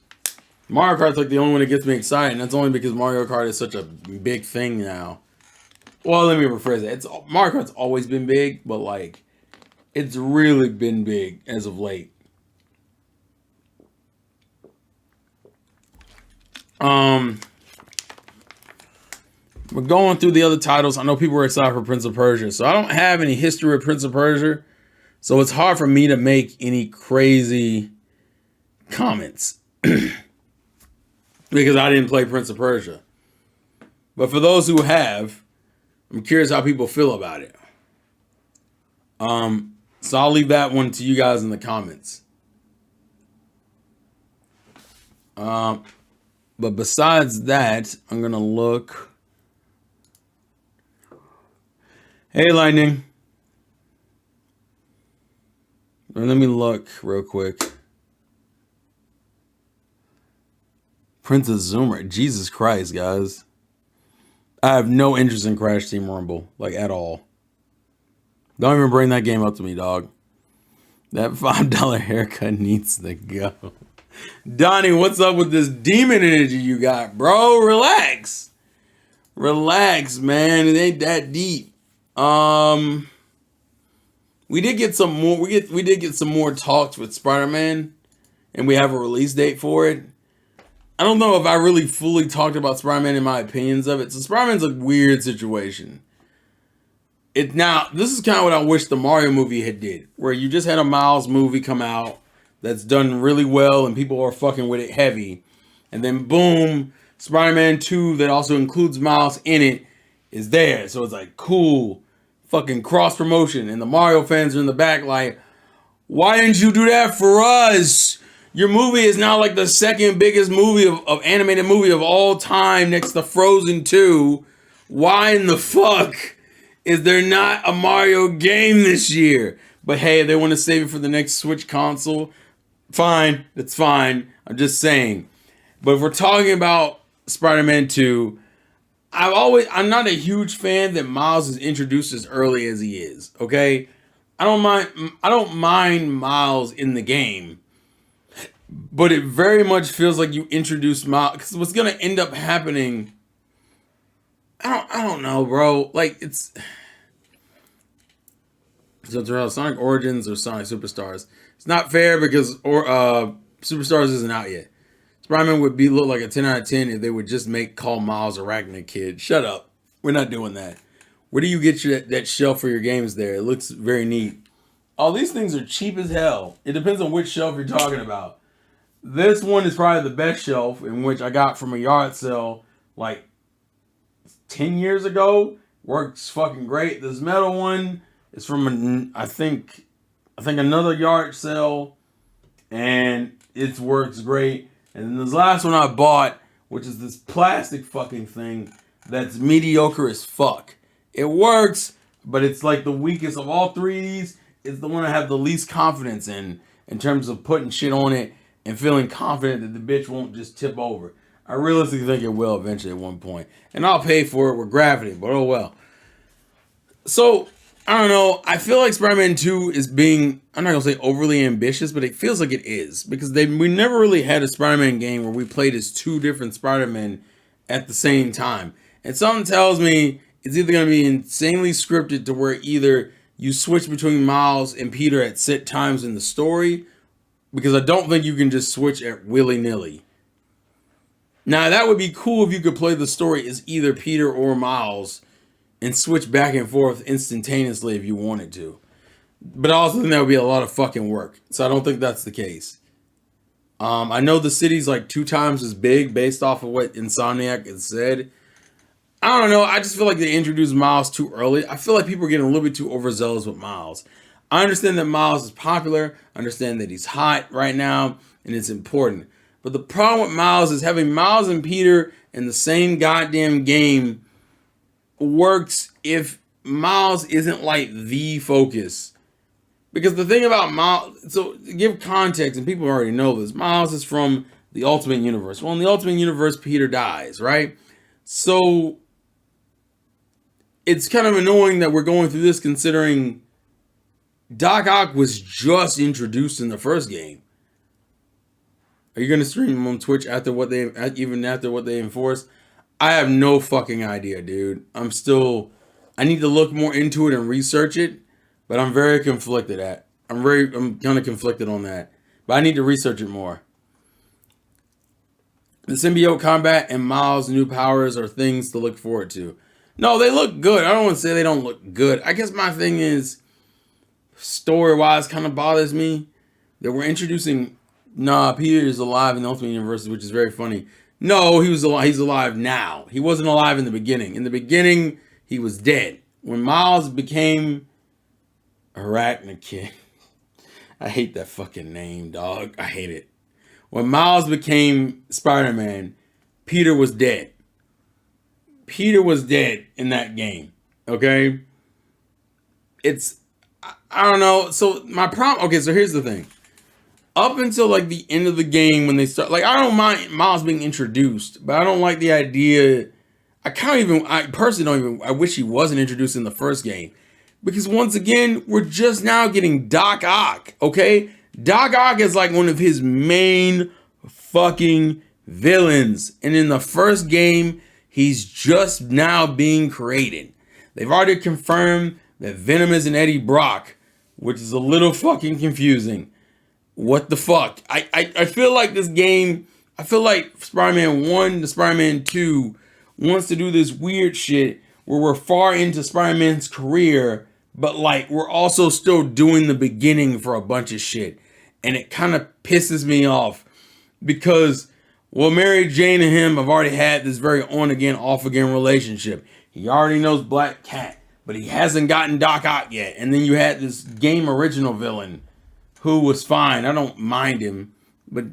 Mario Kart's like the only one that gets me excited, and that's only because Mario Kart is such a big thing now. Well, let me rephrase it. Mario Kart's always been big, but like it's really been big as of late. We're going through the other titles. I know people are excited for Prince of Persia, so I don't have any history of Prince of Persia, so it's hard for me to make any crazy comments because I didn't play Prince of Persia. But for those who have, I'm curious how people feel about it. So I'll leave that one to you guys in the comments. But besides that, I'm gonna look. Hey, Lightning. Let me look real quick. Princess Zoomer. Jesus Christ, guys. I have no interest in Crash Team Rumble, like at all. Don't even bring that game up to me, dog. That $5 haircut needs to go. Donnie, what's up with this demon energy you got, bro? Relax. Relax, man. It ain't that deep. We did get some more. We did get some more talks with Spider-Man, and we have a release date for it. I don't know if I really fully talked about Spider-Man in my opinions of it. So Spider-Man's a weird situation. This is kind of what I wish the Mario movie had did, where you just had a Miles movie come out that's done really well and people are fucking with it heavy, and then boom, Spider-Man 2 that also includes Miles in it is there. So it's like cool, fucking cross promotion, and the Mario fans are in the back like, why didn't you do that for us? Your movie is now like the second biggest movie of animated movie of all time next to Frozen 2. Why in the fuck is there not a Mario game this year? But hey, if they want to save it for the next Switch console, fine, that's fine. I'm just saying. But if we're talking about Spider-Man 2, I'm not a huge fan that Miles is introduced as early as he is, okay? I don't mind Miles in the game. But it very much feels like you introduced Miles, because what's gonna end up happening, I don't know, bro. Like it's Sonic Origins or Sonic Superstars. It's not fair because Superstars isn't out yet. Spider-Man would look like a 10 out of 10 if they would just call Miles Arachnid Kid. Shut up. We're not doing that. Where do you get that shelf for your games there? It looks very neat. All these things are cheap as hell. It depends on which shelf you're talking about. This one is probably the best shelf, in which I got from a yard sale like 10 years ago. Works fucking great. This metal one is from I think another yard sale, and it works great. And then this last one I bought, which is this plastic fucking thing that's mediocre as fuck. It works, but it's like the weakest of all three of these. It's the one I have the least confidence in terms of putting shit on it and feeling confident that the bitch won't just tip over. I realistically think it will eventually at one point. And I'll pay for it with gravity, but oh well. So, I don't know. I feel like Spider-Man 2 is being, I'm not gonna say overly ambitious, but it feels like it is. Because we never really had a Spider-Man game where we played as two different Spider-Men at the same time. And something tells me it's either gonna be insanely scripted to where either you switch between Miles and Peter at set times in the story, because I don't think you can just switch at willy-nilly. Now that would be cool if you could play the story as either Peter or Miles and switch back and forth instantaneously if you wanted to. But I also think that would be a lot of fucking work. So I don't think that's the case. I know the city's like 2 times as big based off of what Insomniac had said. I don't know. I just feel like they introduced Miles too early. I feel like people are getting a little bit too overzealous with Miles. I understand that Miles is popular. I understand that he's hot right now and it's important. But the problem with Miles is having Miles and Peter in the same goddamn game works if Miles isn't like the focus. Because the thing about Miles, so to give context, and people already know this, Miles is from the Ultimate Universe. Well, in the Ultimate Universe, Peter dies, right? So it's kind of annoying that we're going through this considering Doc Ock was just introduced in the first game. Are you going to stream on Twitch after what they enforce? I have no fucking idea, dude. I need to look more into it and research it, but I'm very conflicted I'm kind of conflicted on that, but I need to research it more. The symbiote combat and Miles' new powers are things to look forward to. No, they look good. I don't want to say they don't look good. I guess my thing is, story-wise, kind of bothers me that we're introducing. Peter is alive in the Ultimate Universe, which is very funny. No, he was alive. He's alive now. He wasn't alive in the beginning. In the beginning, he was dead. When Miles became Arachnikid, I hate that fucking name, dog. I hate it. When Miles became Spider-Man, Peter was dead. Peter was dead in that game. Okay? I don't know. So my problem. Okay, so here's the thing. Up until like the end of the game when they start, like, I don't mind Miles being introduced, but I don't like the idea. I personally don't even, I wish he wasn't introduced in the first game. Because once again, we're just now getting Doc Ock, okay? Doc Ock is like one of his main fucking villains. And in the first game, he's just now being created. They've already confirmed that Venom is an Eddie Brock, which is a little fucking confusing. What the fuck? I feel like this game, I feel like Spider-Man 1 to Spider-Man 2 wants to do this weird shit where we're far into Spider-Man's career, but like we're also still doing the beginning for a bunch of shit. And it kind of pisses me off because, well, Mary Jane and him have already had this very on-again, off-again relationship. He already knows Black Cat, but he hasn't gotten Doc Ock yet. And then you had this game original villain who was fine. I don't mind him, but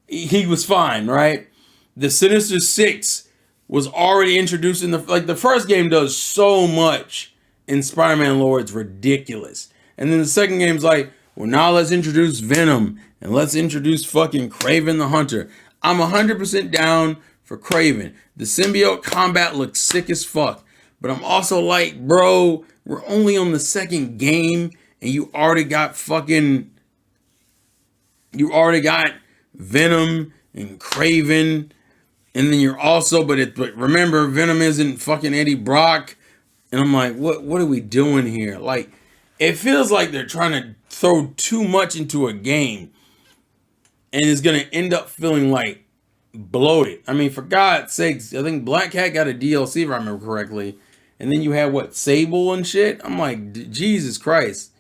he was fine, right? The Sinister Six was already introduced in the first game does so much in Spider-Man lore, it's ridiculous. And then the second game's like, well, now let's introduce Venom and let's introduce fucking Kraven the Hunter. I'm 100% down for Kraven. The symbiote combat looks sick as fuck, but I'm also like, bro, we're only on the second game. And you already got Venom and Kraven. And then you're also, but remember, Venom isn't fucking Eddie Brock. And I'm like, what are we doing here? Like, it feels like they're trying to throw too much into a game. And it's going to end up feeling like bloated. I mean, for God's sakes, I think Black Cat got a DLC, if I remember correctly. And then you had, Sable and shit? I'm like, Jesus Christ.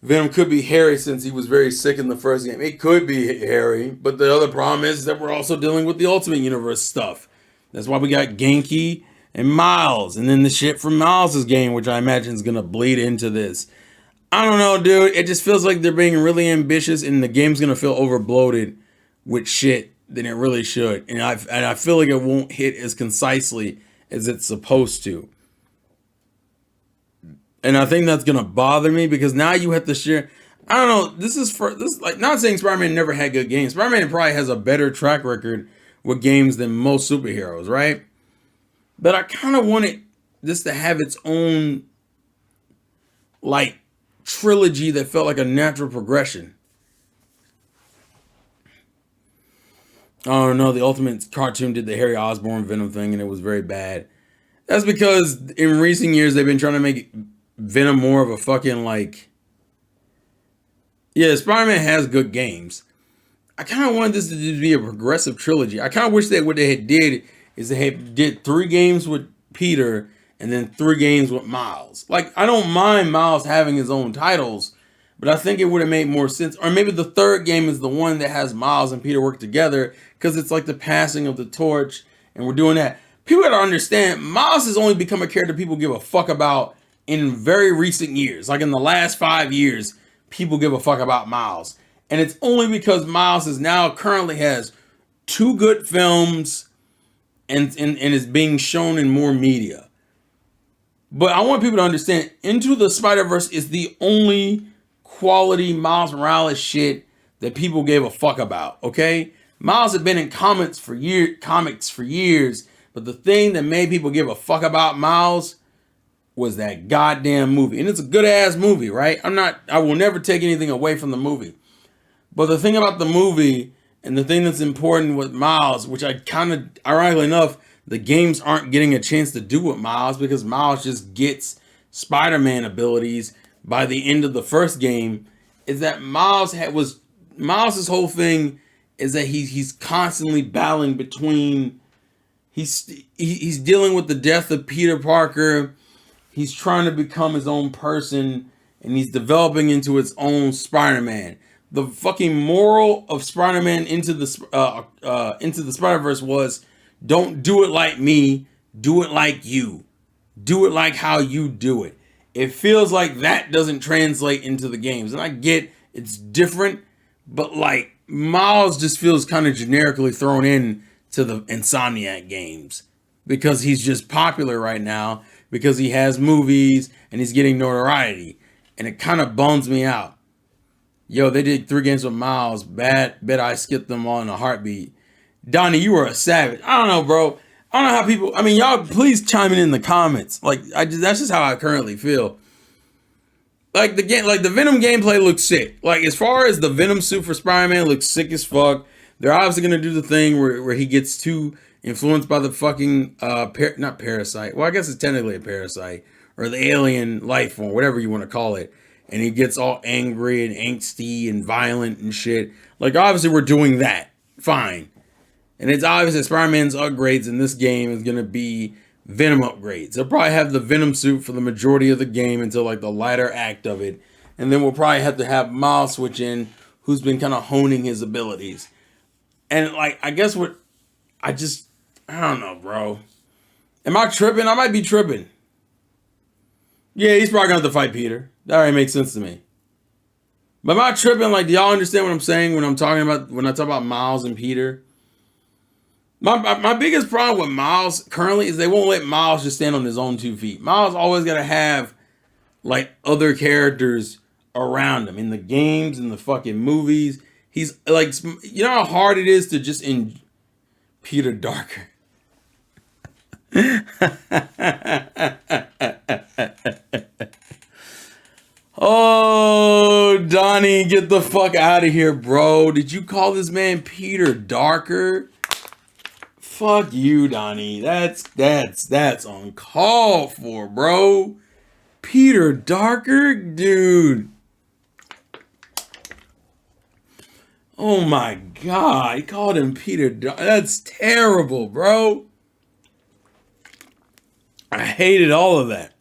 Venom could be Harry since he was very sick in the first game. It could be Harry, but the other problem is that we're also dealing with the Ultimate Universe stuff. That's why we got Genki and Miles, and then the shit from Miles' game, which I imagine is going to bleed into this. I don't know, dude. It just feels like they're being really ambitious, and the game's going to feel overbloated with shit than it really should. And I feel like it won't hit as concisely as it's supposed to. And I think that's gonna bother me because now you have to share. I don't know. This is like, not saying Spider-Man never had good games. Spider-Man probably has a better track record with games than most superheroes, right? But I kind of wanted this to have its own like trilogy that felt like a natural progression. Oh no, the Ultimate cartoon did the Harry Osborn Venom thing and it was very bad. That's because in recent years they've been trying to make Venom more of a fucking like. Yeah, Spider-Man has good games. I kind of wanted this to be a progressive trilogy. I kind of wish that what they had did is they had did 3 games with Peter and then 3 games with Miles. Like, I don't mind Miles having his own titles, but I think it would have made more sense. Or maybe the 3rd game is the one that has Miles and Peter work together because it's like the passing of the torch and we're doing that. People gotta understand, Miles has only become a character people give a fuck about in very recent years. Like in the last 5 years, people give a fuck about Miles. And it's only because Miles is now currently has 2 good films and is being shown in more media. But I want people to understand, Into the Spider-Verse is the only quality Miles Morales shit that people gave a fuck about, okay? Miles had been in comics for years, but the thing that made people give a fuck about Miles was that goddamn movie. And it's a good ass movie, right? I will never take anything away from the movie. But the thing about the movie and the thing that's important with Miles, which I kind of, ironically enough, the games aren't getting a chance to do with Miles because Miles just gets Spider-Man abilities by the end of the first game, is that Miles's whole thing is that he's constantly battling between, he's dealing with the death of Peter Parker, he's trying to become his own person, and he's developing into his own Spider-Man. The fucking moral of Spider-Man into the Spider-Verse was, don't do it like me, do it like you. Do it like how you do it. It feels like that doesn't translate into the games. And I get it's different, but like Miles just feels kind of generically thrown in to the Insomniac games because he's just popular right now because he has movies and he's getting notoriety. And it kind of bums me out. Yo, they did 3 games with Miles. Bet I skipped them all in a heartbeat. Donnie, you are a savage. I don't know, bro. I don't know how people, I mean, y'all please chime in the comments. Like, that's just how I currently feel. Like the Venom gameplay looks sick. Like, as far as the Venom suit for Spider-Man looks sick as fuck. They're obviously gonna do the thing where he gets too influenced by the fucking not parasite. Well, I guess it's technically a parasite or the alien life form, whatever you want to call it. And he gets all angry and angsty and violent and shit. Like, obviously, we're doing that. Fine. And it's obvious that Spider-Man's upgrades in this game is going to be Venom upgrades. They'll probably have the Venom suit for the majority of the game until, like, the latter act of it. And then we'll probably have to have Miles switch in, who's been kind of honing his abilities. And, like, I guess I don't know, bro. Am I tripping? I might be tripping. Yeah, he's probably going to have to fight Peter. That already makes sense to me. But am I tripping? Like, do y'all understand what I'm saying when I talk about Miles and Peter? My biggest problem with Miles currently is they won't let Miles just stand on his own 2 feet. Miles always got to have, like, other characters around him in the games, in the fucking movies. He's, like, you know how hard it is to just Peter Darker. Oh, Donnie, get the fuck out of here, bro. Did you call this man Peter Darker? Fuck you, Donnie. That's uncalled for, bro. Peter Darker? Dude. Oh my God. He called him Peter Darker. That's terrible, bro. I hated all of that.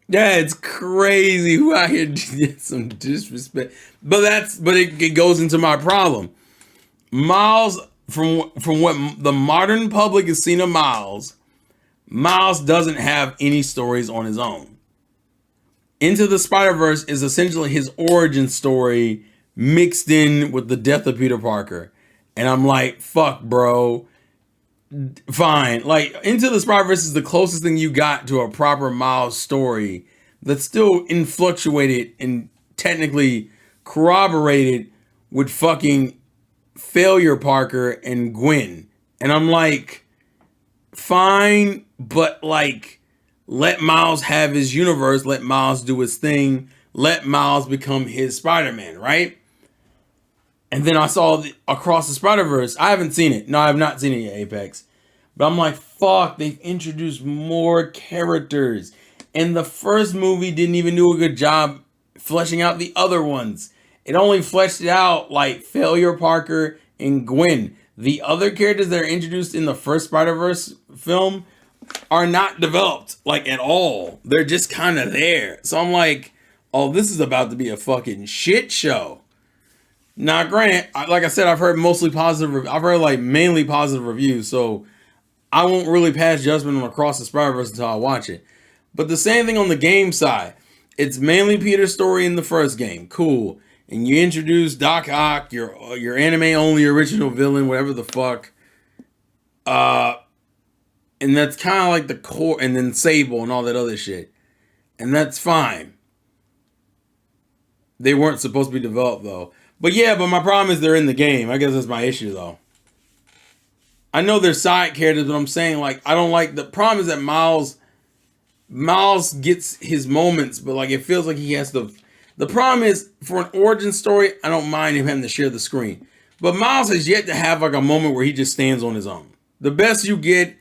Yeah, it's crazy who out here did some disrespect. But it goes into my problem. Miles, from what the modern public has seen of Miles doesn't have any stories on his own. Into the Spider-Verse is essentially his origin story mixed in with the death of Peter Parker. And I'm like, fuck, bro. Fine. Like, Into the Spider-Verse is the closest thing you got to a proper Miles story that's still influctuated and technically corroborated with fucking failure Parker and Gwen. And I'm like, fine, but like, let Miles have his universe, let Miles do his thing, let Miles become his Spider-Man, right? And then I saw Across the Spider-Verse. I haven't seen it. No, I have not seen it yet, Apex. But I'm like, fuck, they've introduced more characters. And the first movie didn't even do a good job fleshing out the other ones. It only fleshed it out like Failure Parker and Gwen. The other characters that are introduced in the first Spider-Verse film are not developed, like, at all. They're just kind of there. So I'm like, oh, this is about to be a fucking shit show. Now, granted, like I said, I've heard mostly positive. I've heard like mainly positive reviews, so I won't really pass judgment on Across the Spider-Verse until I watch it. But the same thing on the game side. It's mainly Peter's story in the first game. Cool. And you introduce Doc Ock, your anime only original villain, whatever the fuck. And that's kind of like the core, and then Sable and all that other shit. And that's fine. They weren't supposed to be developed though. But yeah, but my problem is they're in the game. I guess that's my issue though. I know they're side characters, but I'm saying, like, I don't like, the problem is that Miles gets his moments, but like it feels like he has to. The problem is, for an origin story, I don't mind him having to share the screen. But Miles has yet to have like a moment where he just stands on his own. The best you get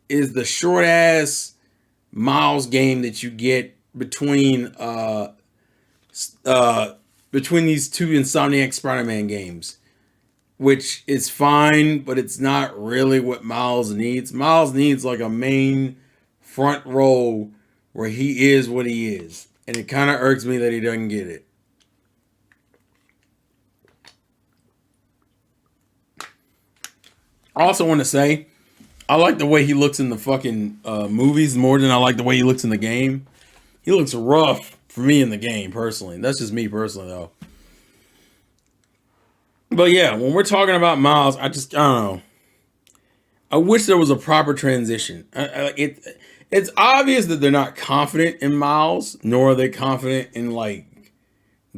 is the short ass Miles game that you get between these two Insomniac Spider-Man games, which is fine, but it's not really what Miles needs. Miles needs like a main front role where he is what he is. And it kind of irks me that he doesn't get it. I also want to say, I like the way he looks in the fucking movies more than I like the way he looks in the game. He looks rough for me in the game, personally. That's just me personally, though. But yeah, when we're talking about Miles, I don't know. I wish there was a proper transition. It's obvious that they're not confident in Miles, nor are they confident in like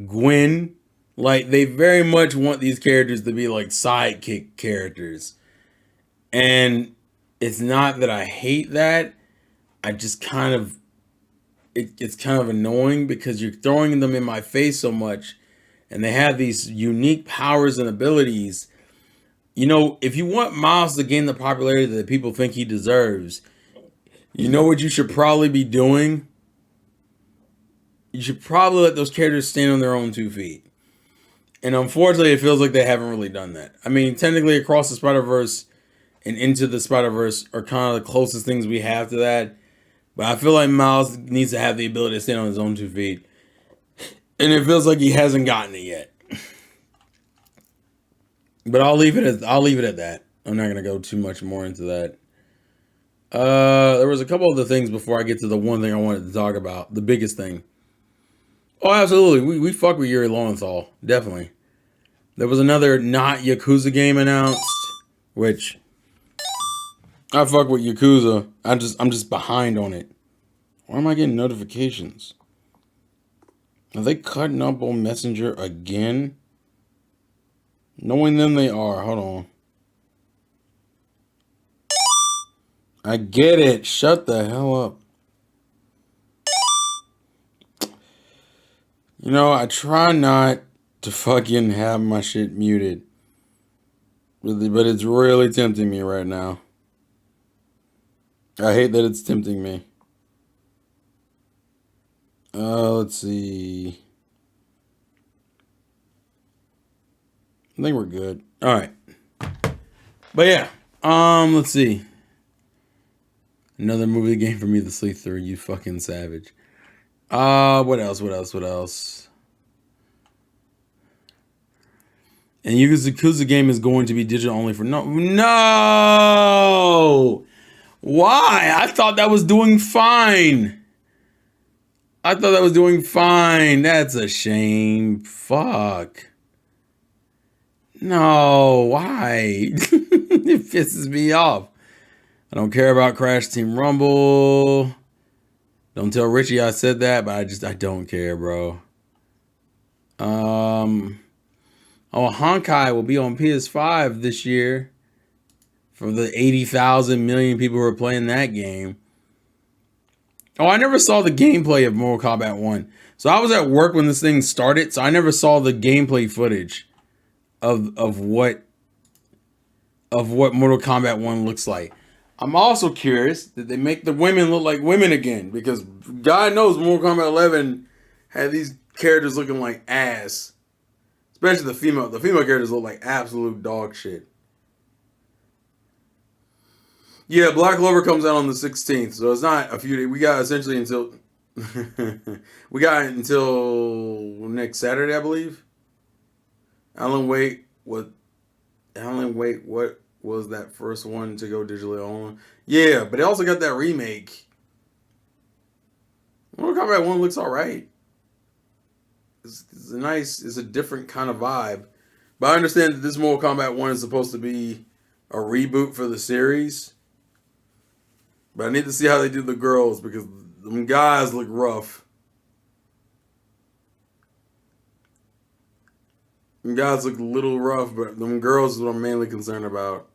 Gwen. Like, they very much want these characters to be like sidekick characters. And it's not that I hate that. I just kind of, it's kind of annoying because you're throwing them in my face so much. And they have these unique powers and abilities. You know, if you want Miles to gain the popularity that people think he deserves, you know what you should probably be doing? You should probably let those characters stand on their own 2 feet. And unfortunately, it feels like they haven't really done that. I mean, technically, Across the Spider-Verse and Into the Spider-Verse are kind of the closest things we have to that. But I feel like Miles needs to have the ability to stand on his own 2 feet. And it feels like he hasn't gotten it yet. But I'll leave it at that. I'm not gonna go too much more into that. There was a couple other things before I get to the one thing I wanted to talk about. The biggest thing. Oh, absolutely. We fuck with Yuri Lowenthal. Definitely. There was another not Yakuza game announced, which I fuck with Yakuza. I'm just behind on it. Why am I getting notifications? Are they cutting up on Messenger again? Knowing them, they are. Hold on. I get it. Shut the hell up. You know, I try not to fucking have my shit muted. But it's really tempting me right now. I hate that it's tempting me. Let's see. I think we're good. All right. But yeah. Let's see. Another movie game for me to sleep through, you fucking savage. What else? And Yakuza game is going to be digital only for no. Why? I thought that was doing fine. That's a shame. Fuck. No, why? It pisses me off. I don't care about Crash Team Rumble. Don't tell Richie I said that, but I don't care, bro. Honkai will be on PS5 this year for the 80,000 million people who are playing that game. Oh, I never saw the gameplay of Mortal Kombat 1. So I was at work when this thing started, so I never saw the gameplay footage of what Mortal Kombat 1 looks like. I'm also curious that they make the women look like women again, because God knows Mortal Kombat 11 had these characters looking like ass. Especially the female. The female characters look like absolute dog shit. Yeah, Black Clover comes out on the 16th, so it's not a few days. We got essentially until we got until next Saturday, I believe. Alan Wake, what was that first one to go digitally on? Yeah, but it also got that remake. Mortal Kombat 1 looks alright. It's a different kind of vibe. But I understand that this Mortal Kombat 1 is supposed to be a reboot for the series. But I need to see how they do the girls, because them guys look rough. Them guys look a little rough, but them girls is what I'm mainly concerned about.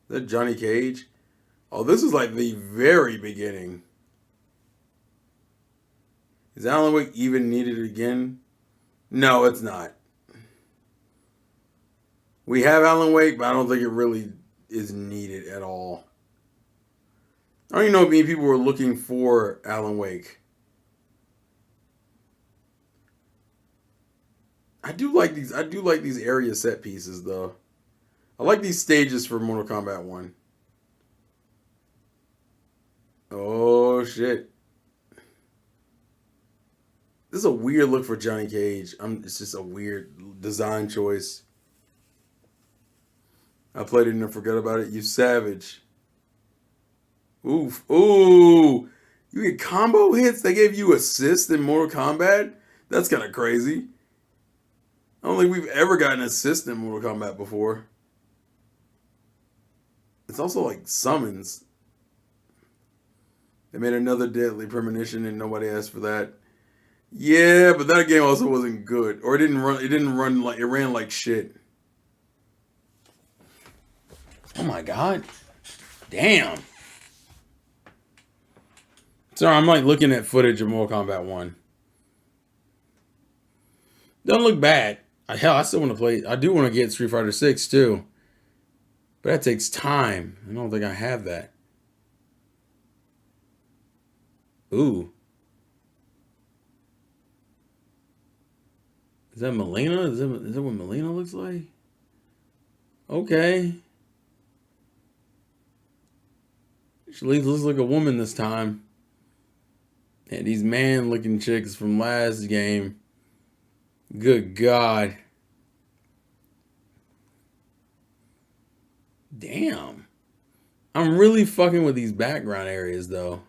Is that Johnny Cage? Oh, this is like the very beginning. Is Alan Wake even needed again? No, it's not. We have Alan Wake, but I don't think it really is needed at all. I don't even know if many people were looking for Alan Wake. I do like these area set pieces though. I like these stages for Mortal Kombat 1. Oh shit. This is a weird look for Johnny Cage. It's just a weird design choice. I played it and I forgot about it. You savage. Oof. Ooh. You get combo hits? They gave you assists in Mortal Kombat? That's kind of crazy. I don't think we've ever gotten an assist in Mortal Kombat before. It's also like summons. They made another Deadly Premonition and nobody asked for that. Yeah, but that game also wasn't good. Or it ran like shit. Oh my god. Damn. Sorry, I'm like looking at footage of Mortal Kombat 1. Doesn't look bad. Hell, I still want to play. I do want to get Street Fighter 6 too. But that takes time. I don't think I have that. Ooh. Is that Mileena? Is that what Mileena looks like? Okay. She looks like a woman this time. And these man-looking chicks from last game. Good God. Damn. I'm really fucking with these background areas, though.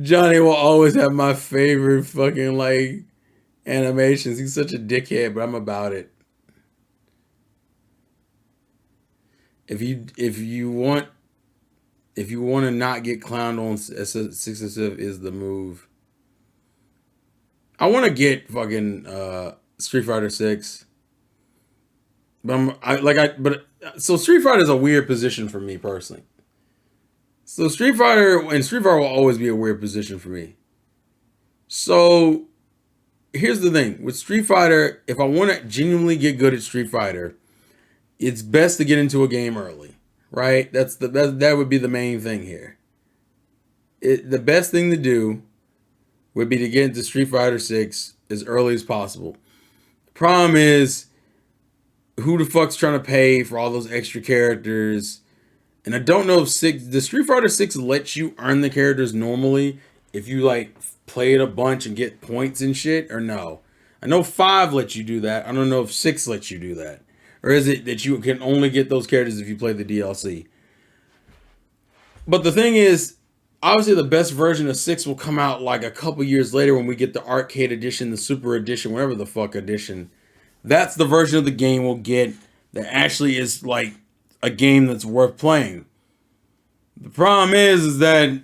Johnny will always have my favorite fucking, like, animations. He's such a dickhead, but I'm about it. If you want to not get clowned on, successive is the move. I want to get fucking Street Fighter 6. So Street Fighter is a weird position for me personally. So Street Fighter will always be a weird position for me. So here's the thing with Street Fighter, if I want to genuinely get good at Street Fighter, it's best to get into a game early, right? That would be the main thing here. The best thing to do would be to get into Street Fighter 6 as early as possible. The problem is, who the fuck's trying to pay for all those extra characters? And I don't know if the Street Fighter 6 lets you earn the characters normally if you like play it a bunch and get points and shit, or no. I know 5 lets you do that. I don't know if 6 lets you do that. Or is it that you can only get those characters if you play the DLC? But the thing is, obviously the best version of 6 will come out like a couple years later when we get the arcade edition, the super edition, whatever the fuck edition. That's the version of the game we'll get that actually is like a game that's worth playing. The problem is that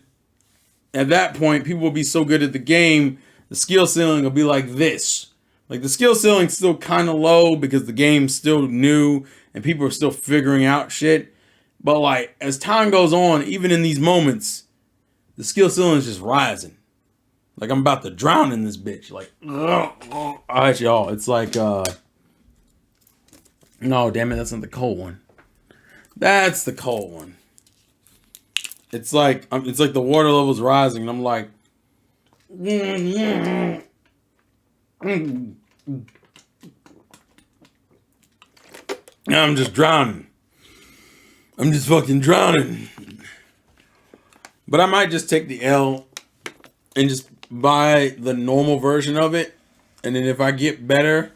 at that point, people will be so good at the game, the skill ceiling will be like this. Like the skill ceiling's still kind of low because the game's still new and people are still figuring out shit. But like as time goes on, even in these moments, the skill ceiling is just rising. Like I'm about to drown in this bitch. Like, all right, y'all. It's like, no, damn it, that's not the cold one. That's the cold one. It's like the water level's rising, and I'm like, I'm just drowning. I'm just fucking drowning. But I might just take the L and just buy the normal version of it. And then if I get better,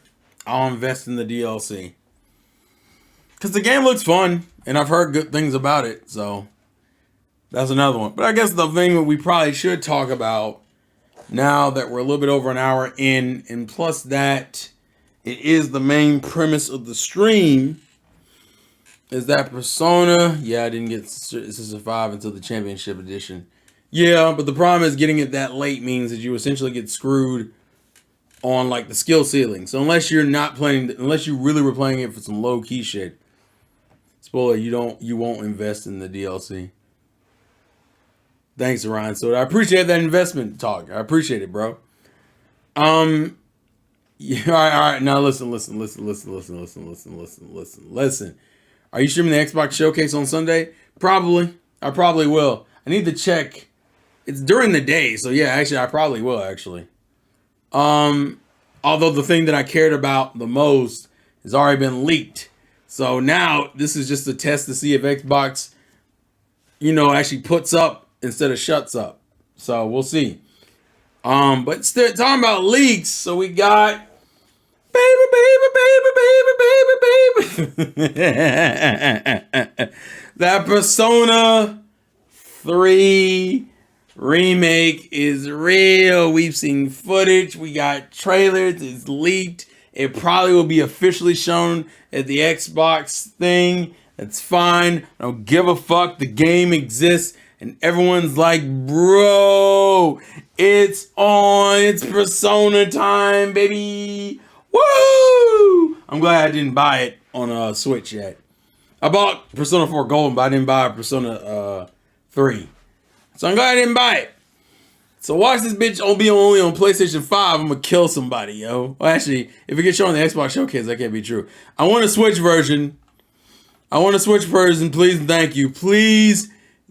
I'll invest in the DLC. Because the game looks fun. And I've heard good things about it. So that's another one. But I guess the thing that we probably should talk about now that we're a little bit over an hour in. And plus that it is the main premise of the stream. Is that Persona? Yeah, I didn't get System 5 until the Championship Edition. Yeah, but the problem is getting it that late means that you essentially get screwed on like the skill ceiling. So unless you're not playing, unless you really were playing it for some low key shit, spoiler, you won't invest in the DLC. Thanks, Ryan. So I appreciate that investment talk. I appreciate it, bro. Yeah, all right. Now listen. Are you streaming the Xbox Showcase on Sunday? Probably. I probably will. I need to check. It's during the day, so yeah, actually, I probably will, actually. Although the thing that I cared about the most has already been leaked. So now, this is just a test to see if Xbox, actually puts up instead of shuts up. So, we'll see. But still, talking about leaks, so we got... That Persona 3 remake is real. We've seen footage. We got trailers. It's leaked. It probably will be officially shown at the Xbox thing. That's fine. I don't give a fuck. The game exists. And everyone's like, bro, it's on. It's Persona time, baby. Woo! I'm glad I didn't buy it on Switch yet. I bought Persona 4 Golden, but I didn't buy Persona 3. So I'm glad I didn't buy it. So watch this bitch be only on PlayStation 5. I'm gonna kill somebody, yo. Well, actually, if it gets shown on the Xbox Showcase, that can't be true. I want a Switch version. Please and thank you. Please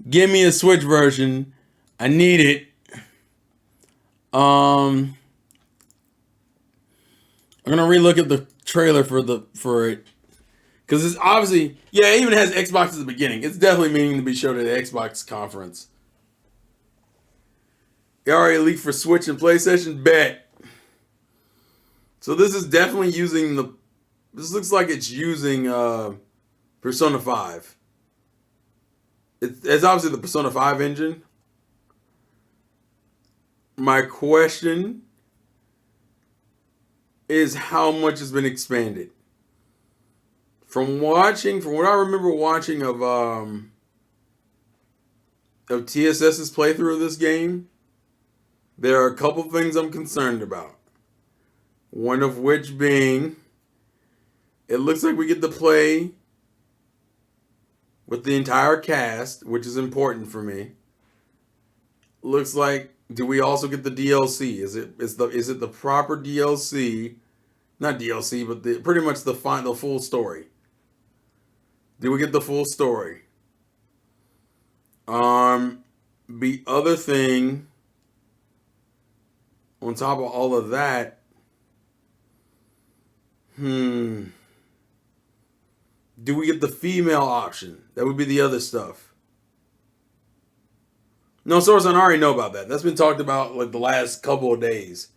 give me a Switch version. I need it. I'm gonna relook at the trailer for it. Because it's obviously, yeah, it even has Xbox at the beginning. It's definitely meaning to be shown at the Xbox conference. It already leaked for Switch and PlayStation? Bet. So this is definitely using this looks like it's using Persona 5. It's obviously the Persona 5 engine. My question is how much has been expanded. From what I remember watching of TSS's playthrough of this game, there are a couple things I'm concerned about. One of which being, it looks like we get to play with the entire cast, which is important for me. Looks like, do we also get the DLC? Is it the proper DLC? Not DLC, but pretty much the full story. Do we get the full story? The other thing, on top of all of that, do we get the female option? That would be the other stuff. No, Source-on, I already know about that. That's been talked about like the last couple of days.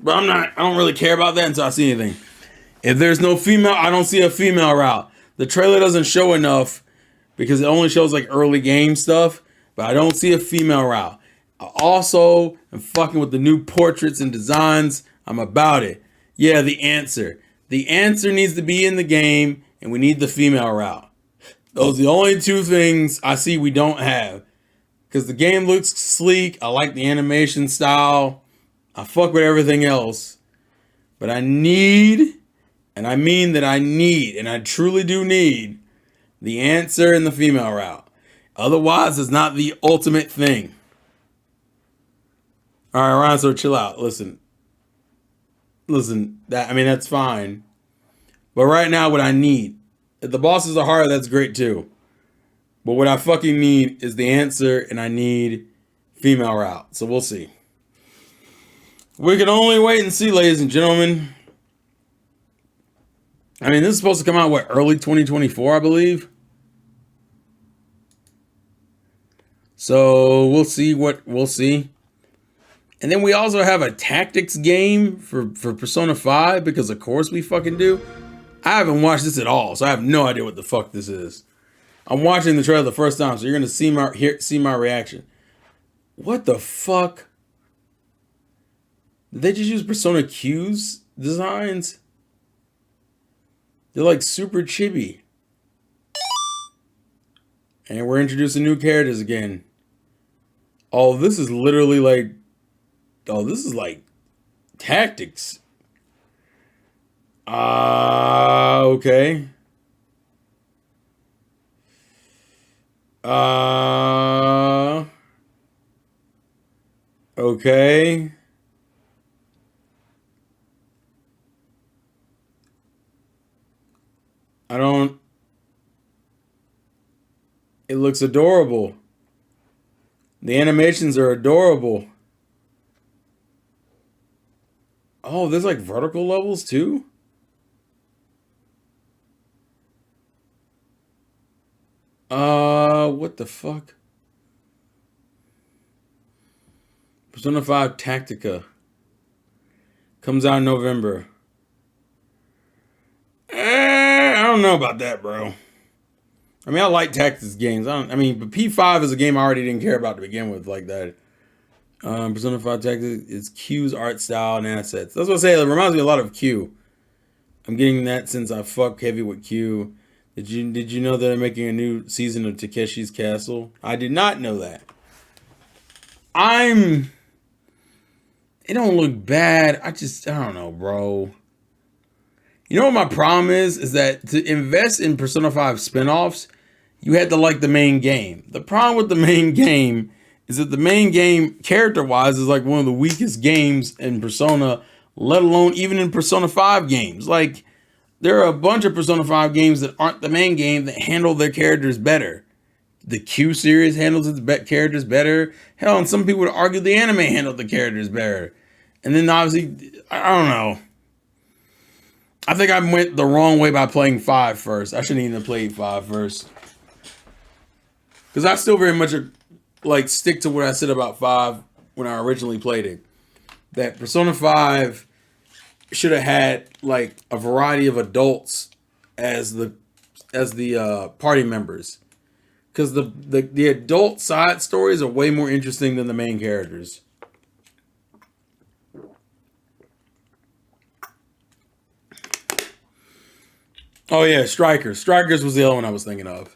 But I don't really care about that until I see anything. If there's no female, I don't see a female route. The trailer doesn't show enough because it only shows like early game stuff, but I don't see a female route. I also am fucking with the new portraits and designs. I'm about it. Yeah, the answer. The answer needs to be in the game, and we need the female route. Those are the only two things I see we don't have. Because the game looks sleek. I like the animation style. I fuck with everything else. But I need, and I mean that I need, and I truly do need, the answer in the female route. Otherwise, it's not the ultimate thing. All right, Ron, so chill out. Listen, that's fine. But right now, what I need, if the bosses are hard, that's great too. But what I fucking need is the answer, and I need female route. So we'll see. We can only wait and see, ladies and gentlemen. I mean, this is supposed to come out, early 2024, I believe. So we'll see we'll see. And then we also have a tactics game for Persona 5, because of course we fucking do. I haven't watched this at all, so I have no idea what the fuck this is. I'm watching the trailer the first time, so you're gonna see my reaction. What the fuck? Did they just use Persona Q's designs? They're like super chibi. And we're introducing new characters again. Oh, this is literally like... Oh, this is like tactics. Okay. Okay. I don't... It looks adorable. The animations are adorable. Oh, there's like vertical levels too? What the fuck? Persona 5 Tactica. Comes out in November. I don't know about that, bro. I mean, I like tactics games. But P5 is a game I already didn't care about to begin with, like that. Persona 5 Tactics is Q's art style and assets. That's what I say. It reminds me a lot of Q. I'm getting that since I fuck heavy with Q. Did you know they're making a new season of Takeshi's Castle? I did not know that. It don't look bad. I don't know, bro. You know what my problem is? Is that to invest in Persona 5 spinoffs, you had to like the main game. The problem with the main game is that the main game, character-wise, is like one of the weakest games in Persona, let alone even in Persona 5 games. Like, there are a bunch of Persona 5 games that aren't the main game that handle their characters better. The Q series handles its characters better. Hell, and some people would argue the anime handled the characters better. And then obviously, I don't know. I think I went the wrong way by playing 5 first. I shouldn't even have played 5 first. Because I still very much stick to what I said about 5 when I originally played it. That Persona 5 should have had like a variety of adults as the party members. Because the adult side stories are way more interesting than the main characters. Oh yeah, Strikers. Strikers was the other one I was thinking of.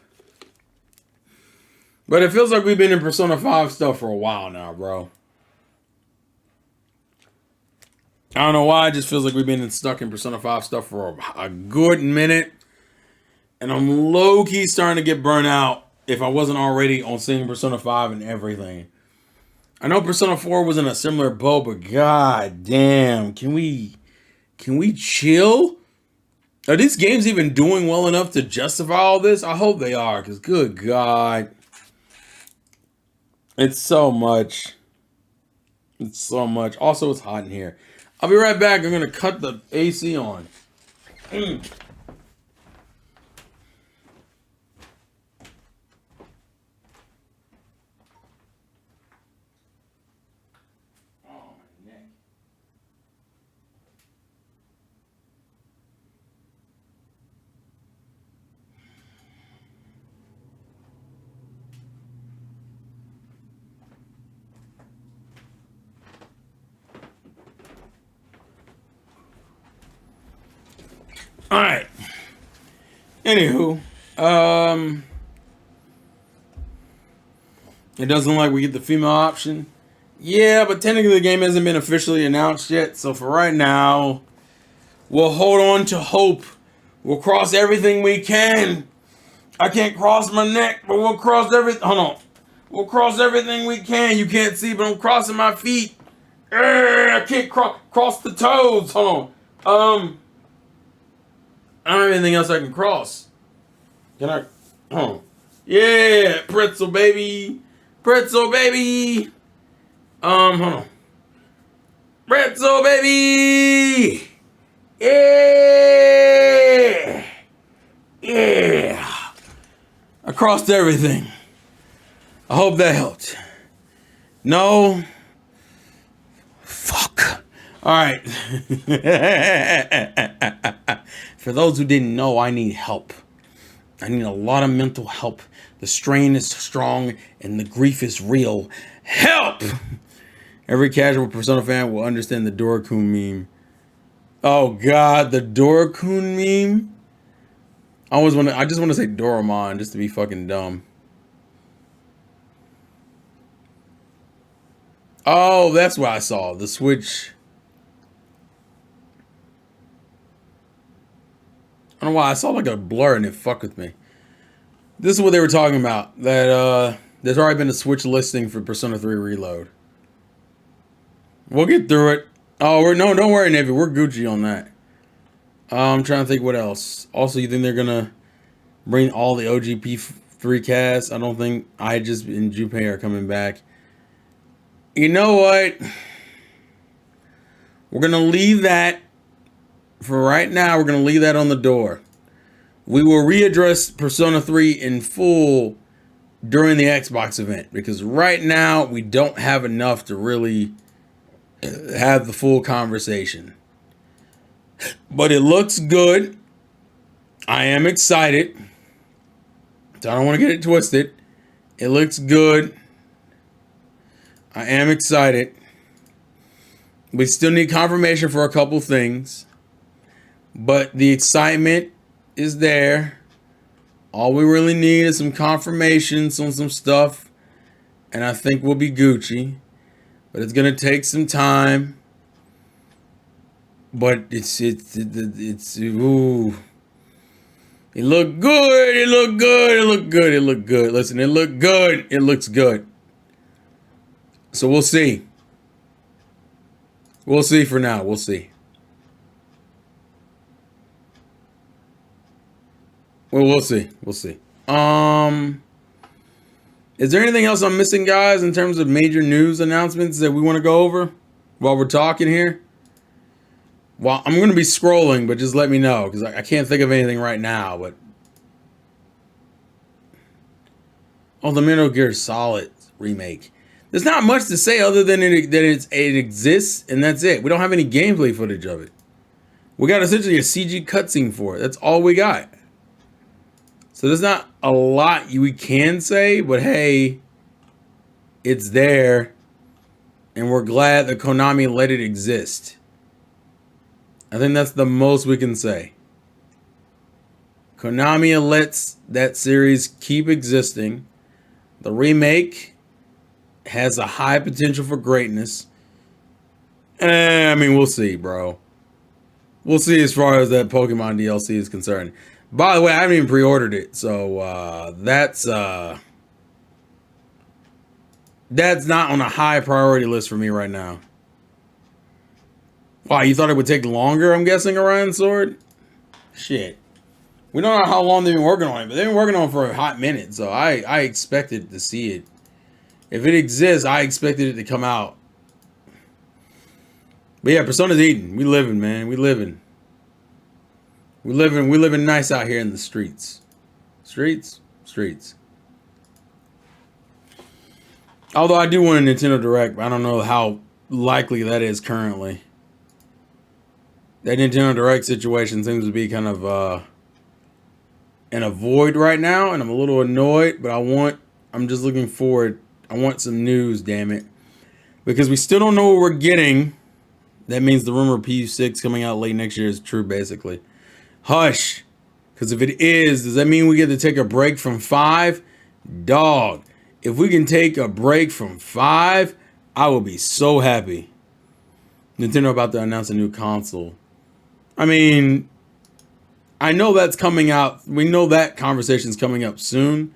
But it feels like we've been in Persona 5 stuff for a while now, bro. I don't know why, it just feels like we've been stuck in Persona 5 stuff for a good minute. And I'm low-key starting to get burnt out if I wasn't already on seeing Persona 5 and everything. I know Persona 4 was in a similar boat, but god damn, can we chill? Are these games even doing well enough to justify all this? I hope they are, because good god. It's so much. It's so much. Also, it's hot in here. I'll be right back. I'm going to cut the AC on. All right. Anywho, it doesn't look like we get the female option. Yeah, but technically the game hasn't been officially announced yet. So for right now, we'll hold on to hope. We'll cross everything we can I can't cross my neck, but we'll cross everything. Hold on. We'll cross everything we can. You can't see, but I'm crossing my feet. I can't cross the toes. Hold on. I don't have anything else I can cross. Can I? Hold on. Yeah, pretzel baby. Pretzel baby. Hold on. Pretzel baby. Yeah. Yeah. I crossed everything. I hope that helped. No. Fuck. All right. For those who didn't know, I need help. I need a lot of mental help. The strain is strong and the grief is real. Help! Every casual Persona fan will understand the Dorikun meme. Oh God, the Dorikun meme? I just want to say Doraemon just to be fucking dumb. Oh, that's what I saw. The Switch. I don't know why I saw like a blur and it fucked with me. This is what they were talking about. That there's already been a Switch listing for Persona 3 Reload. We'll get through it. Oh, don't worry, Navy. We're Gucci on that. I'm trying to think what else. Also, you think they're gonna bring all the OGP3 cast? I don't think Aegis and Junpei are coming back. You know what? We're gonna leave that for right now. We're gonna leave that on the door. We will readdress Persona 3 in full during the Xbox event because right now we don't have enough to really have the full conversation. But it looks good. I am excited. So I don't want to get it twisted. It looks good. I am excited. We still need confirmation for a couple things. But the excitement is there. All we really need is some confirmations on some stuff. And I think we'll be Gucci. But it's going to take some time. But it's ooh. It looked good. It looked good. It looked good. It looked good. Listen, it looked good. It looks good. So we'll see. We'll see for now. We'll see. Well, we'll see. We'll see. Is there anything else I'm missing, guys, in terms of major news announcements that we want to go over while we're talking here? Well, I'm going to be scrolling, but just let me know because I can't think of anything right now. But oh, the Metal Gear Solid remake. There's not much to say other than it exists, and that's it. We don't have any gameplay footage of it. We got essentially a CG cutscene for it. That's all we got. So there's not a lot we can say, but hey, it's there, and we're glad that Konami let it exist. I think that's the most we can say. Konami lets that series keep existing. The remake has a high potential for greatness. I mean, we'll see, bro. We'll see as far as that Pokemon DLC is concerned. By the way, I haven't even pre-ordered it, so that's not on a high priority list for me right now. Wow, you thought it would take longer, I'm guessing, Orion Sword? Shit. We don't know how long they've been working on it, but they've been working on it for a hot minute, so I expected to see it. If it exists, I expected it to come out. But yeah, Persona's eating. We living, man. We living. We living nice out here in the streets. Streets? Streets. Although I do want a Nintendo Direct, but I don't know how likely that is currently. That Nintendo Direct situation seems to be kind of in a void right now, and I'm a little annoyed, but I'm just looking forward. I want some news, damn it. Because we still don't know what we're getting. That means the rumor of PU6 coming out late next year is true, basically. Hush. Because if it is, does that mean we get to take a break from 5? Dog. If we can take a break from 5, I will be so happy. Nintendo about to announce a new console. I mean, I know that's coming out. We know that conversation's coming up soon,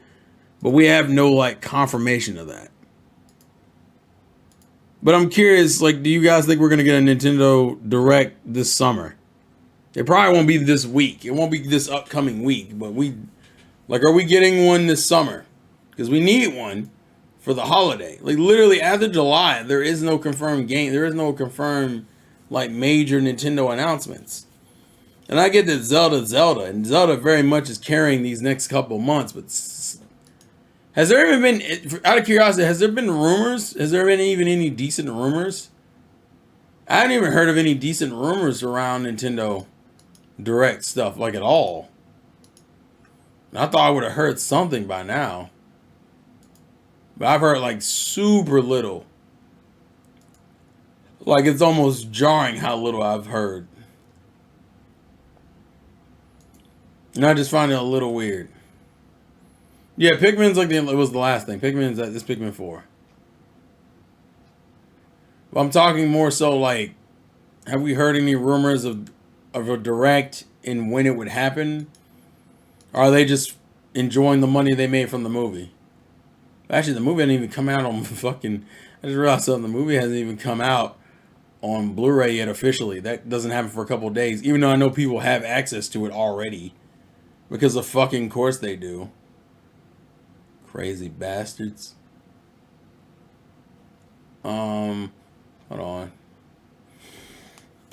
but we have no like confirmation of that. But I'm curious, like, do you guys think we're gonna get a Nintendo Direct this summer? It probably won't be this week. It won't be this upcoming week, but are we getting one this summer? Because we need one for the holiday. Like literally after July, there is no confirmed game. There is no confirmed like major Nintendo announcements. And I get that and Zelda very much is carrying these next couple months. But has there even been, out of curiosity, has there been rumors? Has there been even any decent rumors? I haven't even heard of any decent rumors around Nintendo Direct stuff, like at all. I thought I would have heard something by now. But I've heard like super little. Like it's almost jarring how little I've heard. And I just find it a little weird. Yeah, Pikmin's like it was the last thing. Pikmin's this Pikmin 4. But I'm talking more so like, have we heard any rumors of a Direct and when it would happen? Or are they just enjoying the money they made from the movie? Actually, the movie hasn't even come out on fucking... I just realized something. The movie hasn't even come out on Blu-ray yet officially. That doesn't happen for a couple of days. Even though I know people have access to it already. Because of fucking course they do. Crazy bastards. Hold on.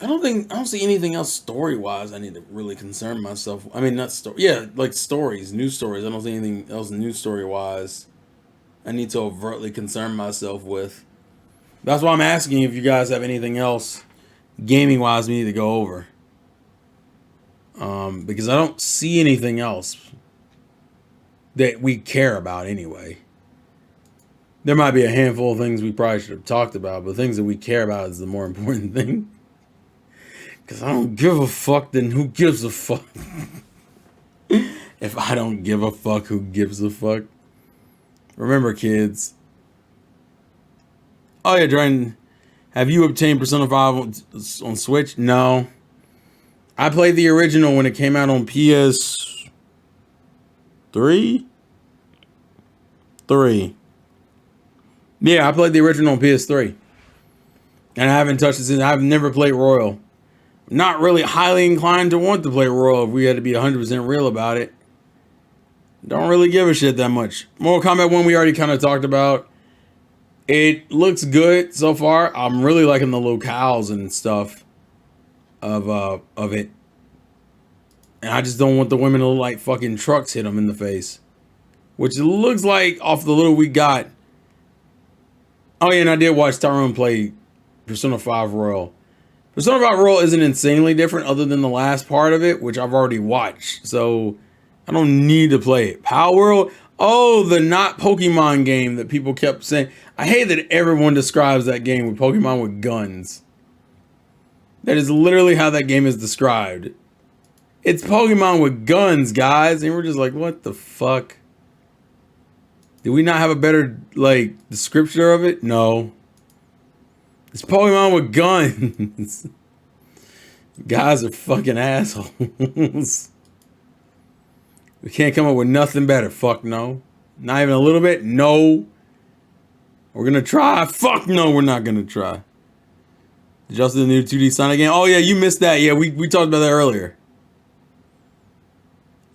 I don't see anything else story-wise I need to really concern myself. I mean, not story. Yeah, like stories, news stories. I don't see anything else news story-wise I need to overtly concern myself with. That's why I'm asking if you guys have anything else gaming-wise we need to go over. Because I don't see anything else that we care about anyway. There might be a handful of things we probably should have talked about, but things that we care about is the more important thing. Because I don't give a fuck, then who gives a fuck? If I don't give a fuck, who gives a fuck? Remember, kids. Oh yeah, Dryden, have you obtained Persona 5 on Switch? No. I played the original when it came out on PS3? 3. Yeah, I played the original on PS3. And I haven't touched it since. I've never played Royal. Not really highly inclined to want to play Royal if we had to be 100% real about it. Don't really give a shit that much. Mortal Kombat 1 we already kind of talked about. It looks good so far. I'm really liking the locales and stuff of it. And I just don't want the women to look like fucking trucks hit them in the face. Which it looks like off the little we got. Oh yeah, and I did watch Tyrone play Persona 5 Royal. Persona 5 Royal isn't insanely different other than the last part of it, which I've already watched. So I don't need to play it. Power World. Oh, the not Pokemon game that people kept saying. I hate that everyone describes that game with Pokemon with guns. That is literally how that game is described. It's Pokemon with guns, guys. And we're just like, what the fuck? Did we not have a better, like, description of it? No. It's Pokemon with guns. Guys are fucking assholes. We can't come up with nothing better. Fuck no. Not even a little bit? No. We're gonna try? Fuck no, we're not gonna try. Just the new 2D Sonic game? Oh yeah, you missed that. Yeah, we talked about that earlier.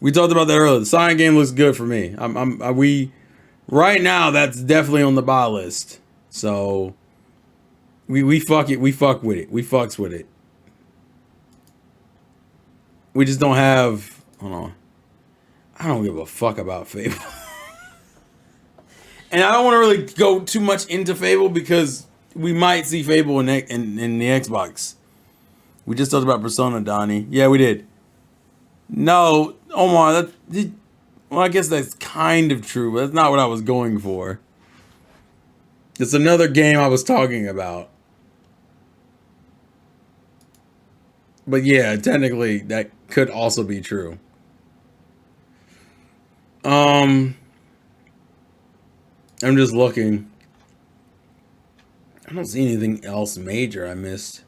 We talked about that earlier. The Sonic game looks good for me. Right now, that's definitely on the buy list. So we fuck it. We fuck with it. We fucks with it. We just don't have. Hold on. I don't give a fuck about Fable. And I don't want to really go too much into Fable because we might see Fable in the Xbox. We just talked about Persona, Donnie. Yeah, we did. No, Omar, well, I guess that's kind of true, but that's not what I was going for. It's another game I was talking about. But yeah, technically, that could also be true. I'm just looking. I don't see anything else major I missed.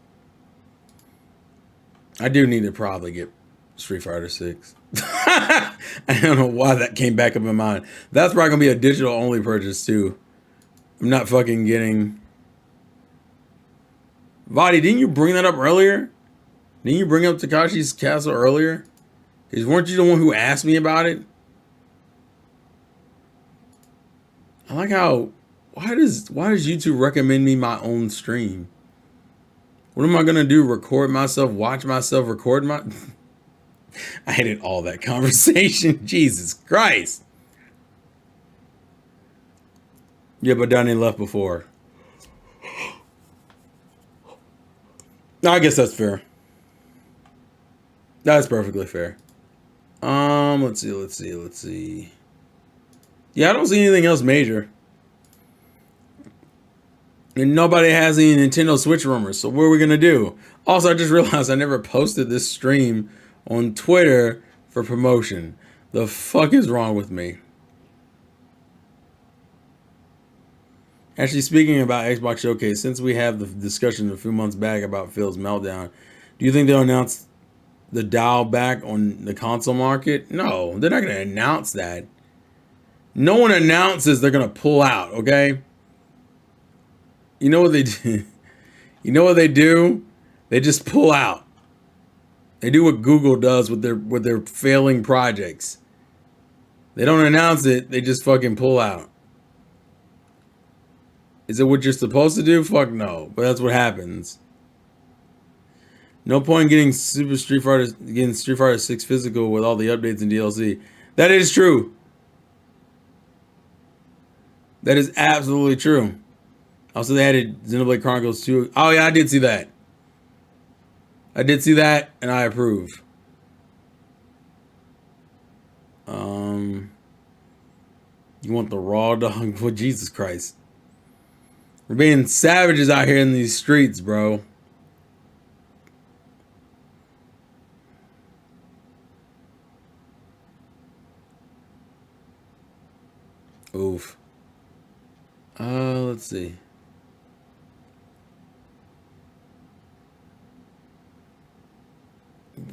I do need to probably get Street Fighter 6. I don't know why that came back up in mind. That's probably gonna be a digital only purchase too. I'm not fucking getting. Vadi, didn't you bring that up earlier? Didn't you bring up Takashi's Castle earlier? Because weren't you the one who asked me about it? I like how. Why does YouTube recommend me my own stream? What am I gonna do? Record myself? Watch myself? Record my? I hated all that conversation. Jesus Christ. Yeah, but Donnie left before. No, I guess that's fair. That's perfectly fair. Let's see. Yeah, I don't see anything else major. And nobody has any Nintendo Switch rumors, so what are we gonna do? Also, I just realized I never posted this stream on Twitter for promotion. The fuck is wrong with me? Actually, speaking about Xbox Showcase, since we have the discussion a few months back about Phil's meltdown, do you think they'll announce the dial back on the console market? No, they're not going to announce that. No one announces they're going to pull out, okay? You know what they do? You know what they do? They just pull out. They do what Google does with their failing projects. They don't announce it, they just fucking pull out. Is it what you're supposed to do? Fuck no. But that's what happens. No point getting Street Fighter 6 physical with all the updates and DLC. That is true. That is absolutely true. Also, they added Xenoblade Chronicles 2. Oh yeah, I did see that. I did see that, and I approve. You want the raw dog? Well, Jesus Christ. We're being savages out here in these streets, bro. Oof. Let's see.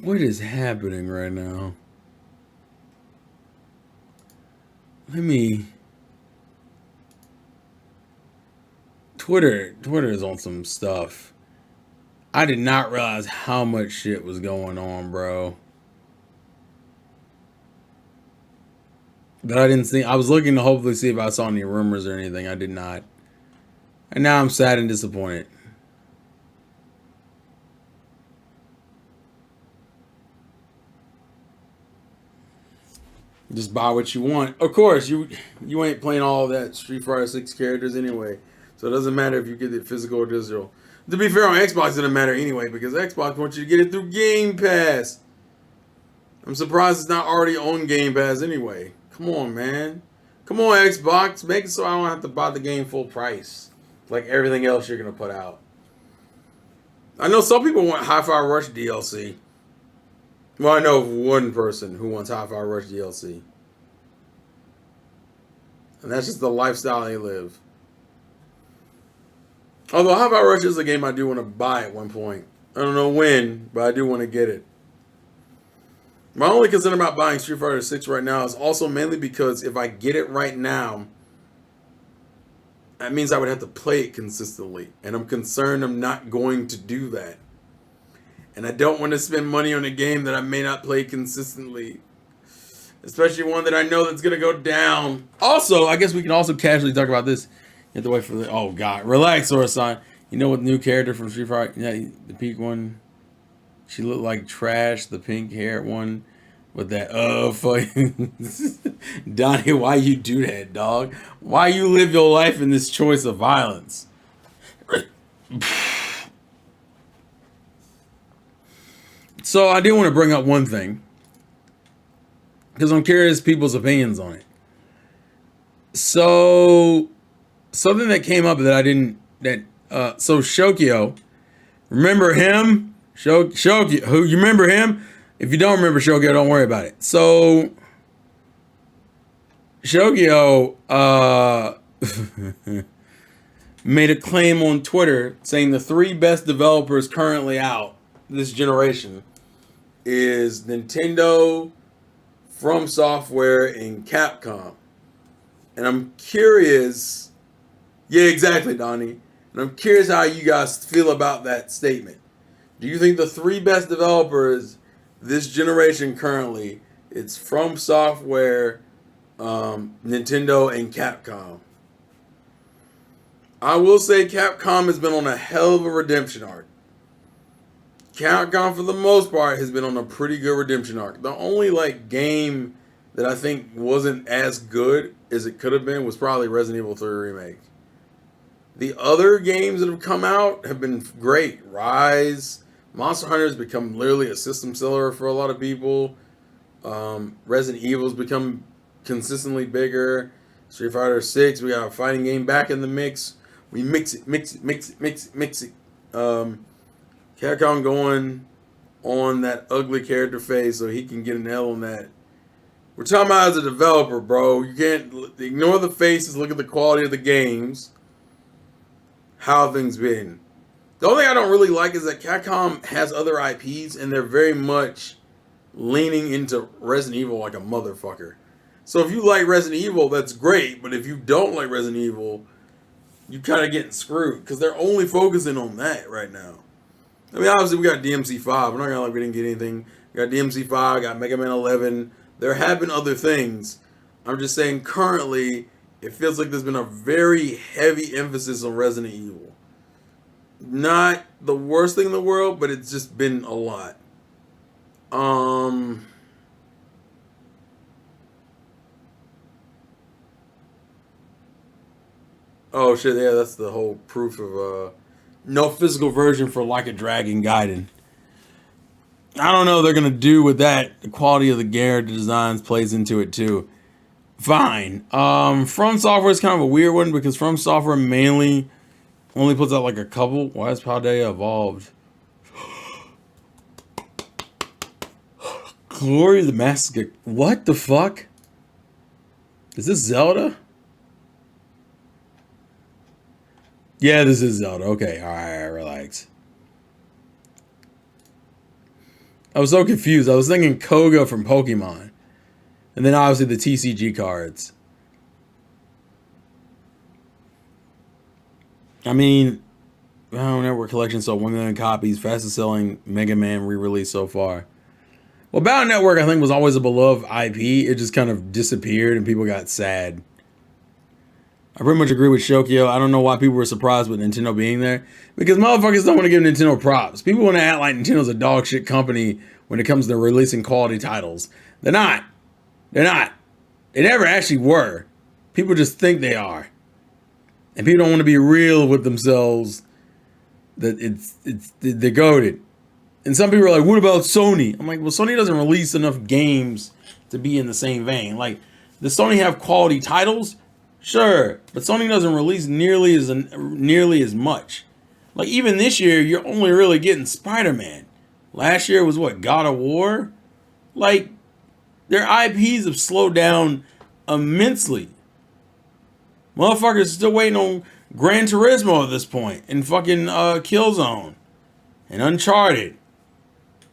What is happening right now? Twitter is on some stuff. I did not realize how much shit was going on, bro. But I didn't see. I was looking to hopefully see if I saw any rumors or anything. I did not. And now I'm sad and disappointed. Just buy what you want. Of course, you ain't playing all that Street Fighter 6 characters anyway. So it doesn't matter if you get it physical or digital. To be fair, on Xbox it doesn't matter anyway because Xbox wants you to get it through Game Pass. I'm surprised it's not already on Game Pass anyway. Come on, man. Come on, Xbox. Make it so I don't have to buy the game full price. Like everything else you're going to put out. I know some people want Hi-Fi Rush DLC. Well, I know of one person who wants Hi-Fi Rush DLC. And that's just the lifestyle they live. Although Hi-Fi Rush is a game I do want to buy at one point. I don't know when, but I do want to get it. My only concern about buying Street Fighter 6 right now is also mainly because if I get it right now, that means I would have to play it consistently. And I'm concerned I'm not going to do that. And I don't want to spend money on a game that I may not play consistently. Especially one that I know that's going to go down. Also, I guess we can also casually talk about this. You have to wait for the... Oh, God. Relax, Orasan. You know what new character from Street Fighter... Yeah, the pink one. She looked like trash. The pink hair one. With that... fucking... Donnie, why you do that, dog? Why you live your life in this choice of violence? So I do want to bring up one thing. Because I'm curious people's opinions on it. So... Something that came up that I didn't... So Shokyo... Remember him? Shokyo... Who, you remember him? If you don't remember Shokyo, don't worry about it. So... Shokyo... made a claim on Twitter saying the 3 best developers currently out this generation is Nintendo, From Software, and Capcom. And I'm curious. Yeah, exactly, Donnie. And I'm curious how you guys feel about that statement. Do you think the three best developers this generation currently, it's From Software, Nintendo, and Capcom? I will say Capcom has been on a hell of a redemption arc. Capcom, for the most part, has been on a pretty good redemption arc. The only game that I think wasn't as good as it could have been was probably Resident Evil 3 Remake. The other games that have come out have been great. Rise, Monster Hunter has become literally a system seller for a lot of people. Resident Evil's become consistently bigger. Street Fighter 6, we got a fighting game back in the mix. We mix it. Capcom going on that ugly character phase so he can get an L on that. We're talking about as a developer, bro. You can't ignore the faces, look at the quality of the games. How things been. The only thing I don't really like is that Capcom has other IPs and they're very much leaning into Resident Evil like a motherfucker. So if you like Resident Evil, that's great. But if you don't like Resident Evil, you kind of getting screwed because they're only focusing on that right now. I mean, obviously we got DMC5. We're not gonna we didn't get anything. We got DMC5, got Mega Man 11. There have been other things. I'm just saying currently it feels like there's been a very heavy emphasis on Resident Evil. Not the worst thing in the world, but it's just been a lot. Oh shit, yeah, that's the whole proof of no physical version for Like a Dragon Gaiden. I don't know what they're gonna do with that. The quality of the character designs plays into it too. Fine. From Software is kind of a weird one because From Software mainly only puts out like a couple. Why is Paldea Evolved? Glory of the Massacre. What the fuck? Is this Zelda? Yeah, this is Zelda. Okay, alright, relax. I was so confused. I was thinking Koga from Pokemon. And then obviously the TCG cards. I mean, Battle Network Collection sold 1 million copies. Fastest selling Mega Man re-release so far. Well, Battle Network I think was always a beloved IP. It just kind of disappeared and people got sad. I pretty much agree with Shokyo. I don't know why people were surprised with Nintendo being there. Because motherfuckers don't want to give Nintendo props. People want to act like Nintendo's a dog shit company when it comes to releasing quality titles. They're not. They're not. They never actually were. People just think they are. And people don't want to be real with themselves that they're goated. And some people are like, what about Sony? I'm like, well, Sony doesn't release enough games to be in the same vein. Like, does Sony have quality titles? Sure, but Sony doesn't release nearly as much. Like even this year, you're only really getting Spider-Man. Last year was what, God of War? Like their IPs have slowed down immensely. Motherfuckers still waiting on Gran Turismo at this point, and fucking Killzone, and Uncharted,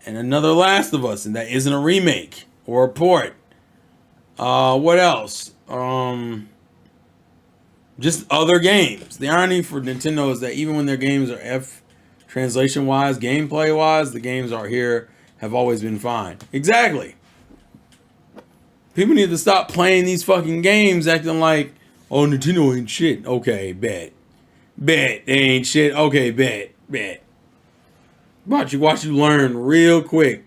and another Last of Us, and that isn't a remake or a port. What else? Just other games. The irony for Nintendo is that even when their games are F translation wise, gameplay wise, the games are here have always been fine. Exactly. People need to stop playing these fucking games acting like, oh, Nintendo ain't shit. Okay, bet. Bet they ain't shit. Okay, bet. Watch you learn real quick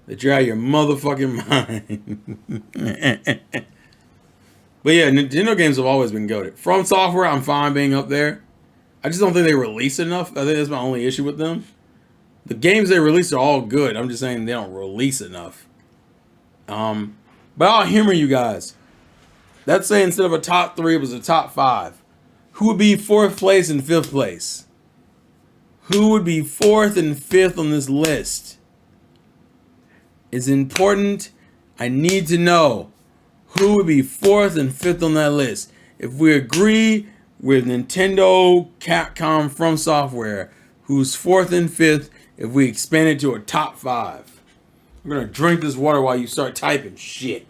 that you're out of your motherfucking mind. But yeah, Nintendo games have always been goated. From Software, I'm fine being up there. I just don't think they release enough. I think that's my only issue with them. The games they release are all good. I'm just saying they don't release enough. But I'll humor you guys. Let's say instead of a top 3, it was a top 5. Who would be 4th place and 5th place? Who would be 4th and 5th on this list? It's important. I need to know. Who would be 4th and 5th on that list? If we agree with Nintendo, Capcom, From Software, who's 4th and 5th if we expand it to a top 5? I'm gonna drink this water while you start typing shit.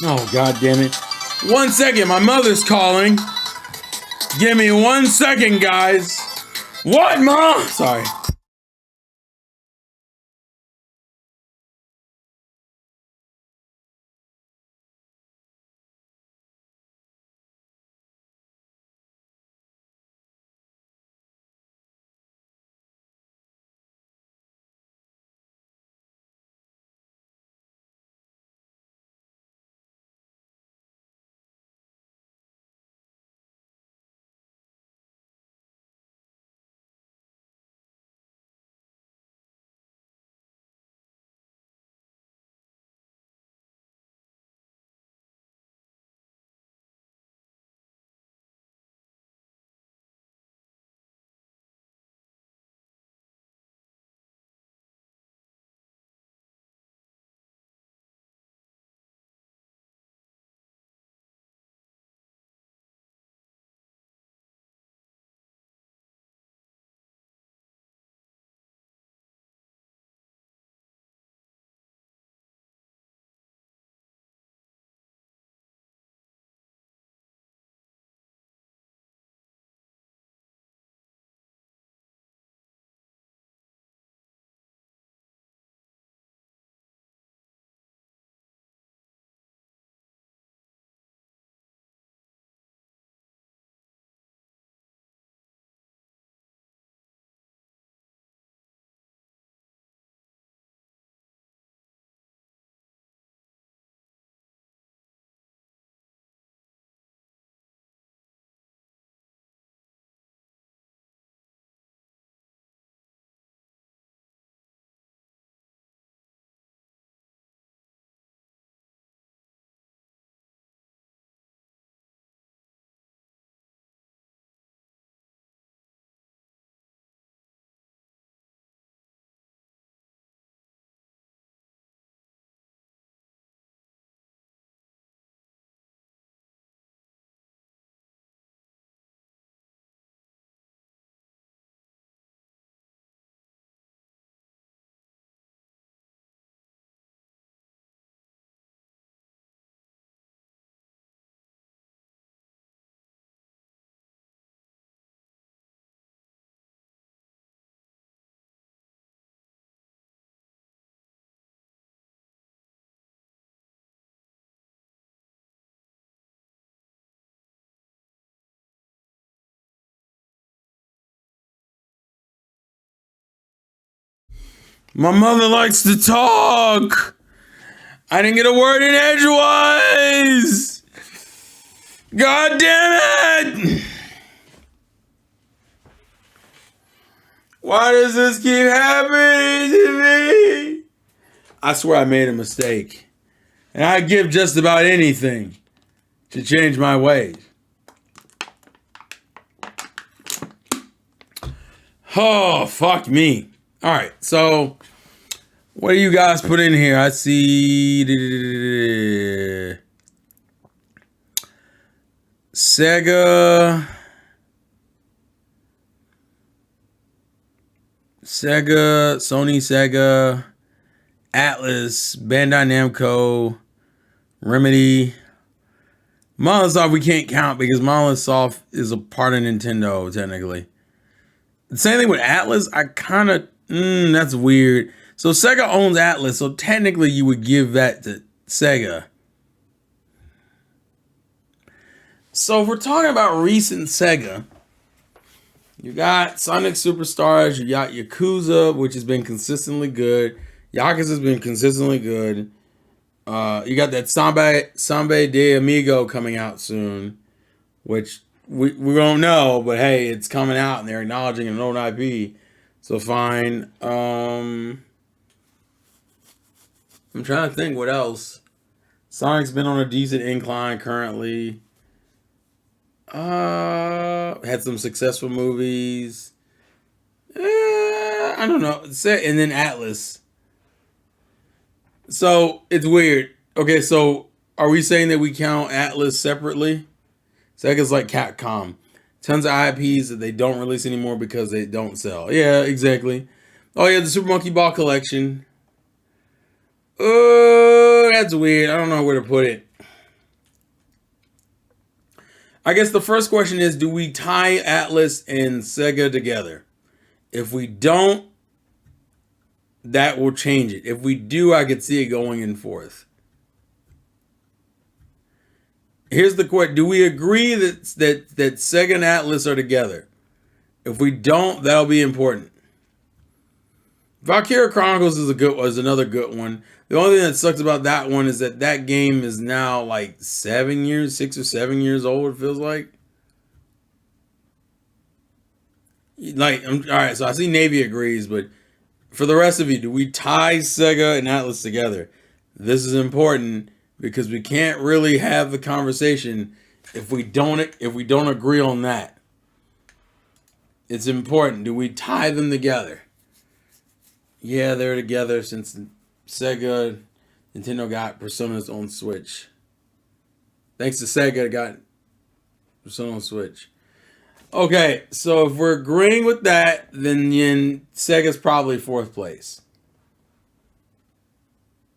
Oh, god damn it. 1 second, my mother's calling. Give me 1 second, guys. What, Mom? Sorry. My mother likes to talk. I didn't get a word in edgewise. God damn it. Why does this keep happening to me? I swear I made a mistake. And I'd give just about anything to change my ways. Oh, fuck me. All right, so what do you guys put in here? I see Sega, Sony Sega, Atlas, Bandai Namco, Remedy. Monolith Soft we can't count because Monolith Soft is a part of Nintendo, technically. The same thing with Atlas. I kind of, that's weird. So Sega owns Atlas, so technically you would give that to Sega. So if we're talking about recent Sega, you got Sonic Superstars, you got Yakuza, which has been consistently good. Yakuza has been consistently good. You got that Samba de Amigo coming out soon, which we don't know, but hey, it's coming out and they're acknowledging an old IP. So fine. I'm trying to think what else. Sonic's been on a decent incline currently. Had some successful movies. I don't know. And then Atlas. So it's weird. Okay, so are we saying that we count Atlas separately? Sega's like Capcom. Tons of IPs that they don't release anymore because they don't sell. Yeah, exactly. Oh yeah, the Super Monkey Ball collection. Oh, that's weird. I don't know where to put it. I guess the first question is, do we tie Atlas and Sega together? If we don't, that will change it. If we do, I could see it going in fourth. Here's the question: do we agree that Sega and Atlas are together? If we don't, that'll be important. Valkyria Chronicles is another good one. The only thing that sucks about that one is that game is now like 6 or 7 years old. It feels like. All right. So I see Navy agrees, but for the rest of you, do we tie Sega and Atlas together? This is important because we can't really have the conversation if we don't agree on that. It's important. Do we tie them together? Yeah, they're together since Nintendo got Persona's on Switch. Thanks to Sega, got Persona on Switch. Okay, so if we're agreeing with that, then Sega's probably fourth place.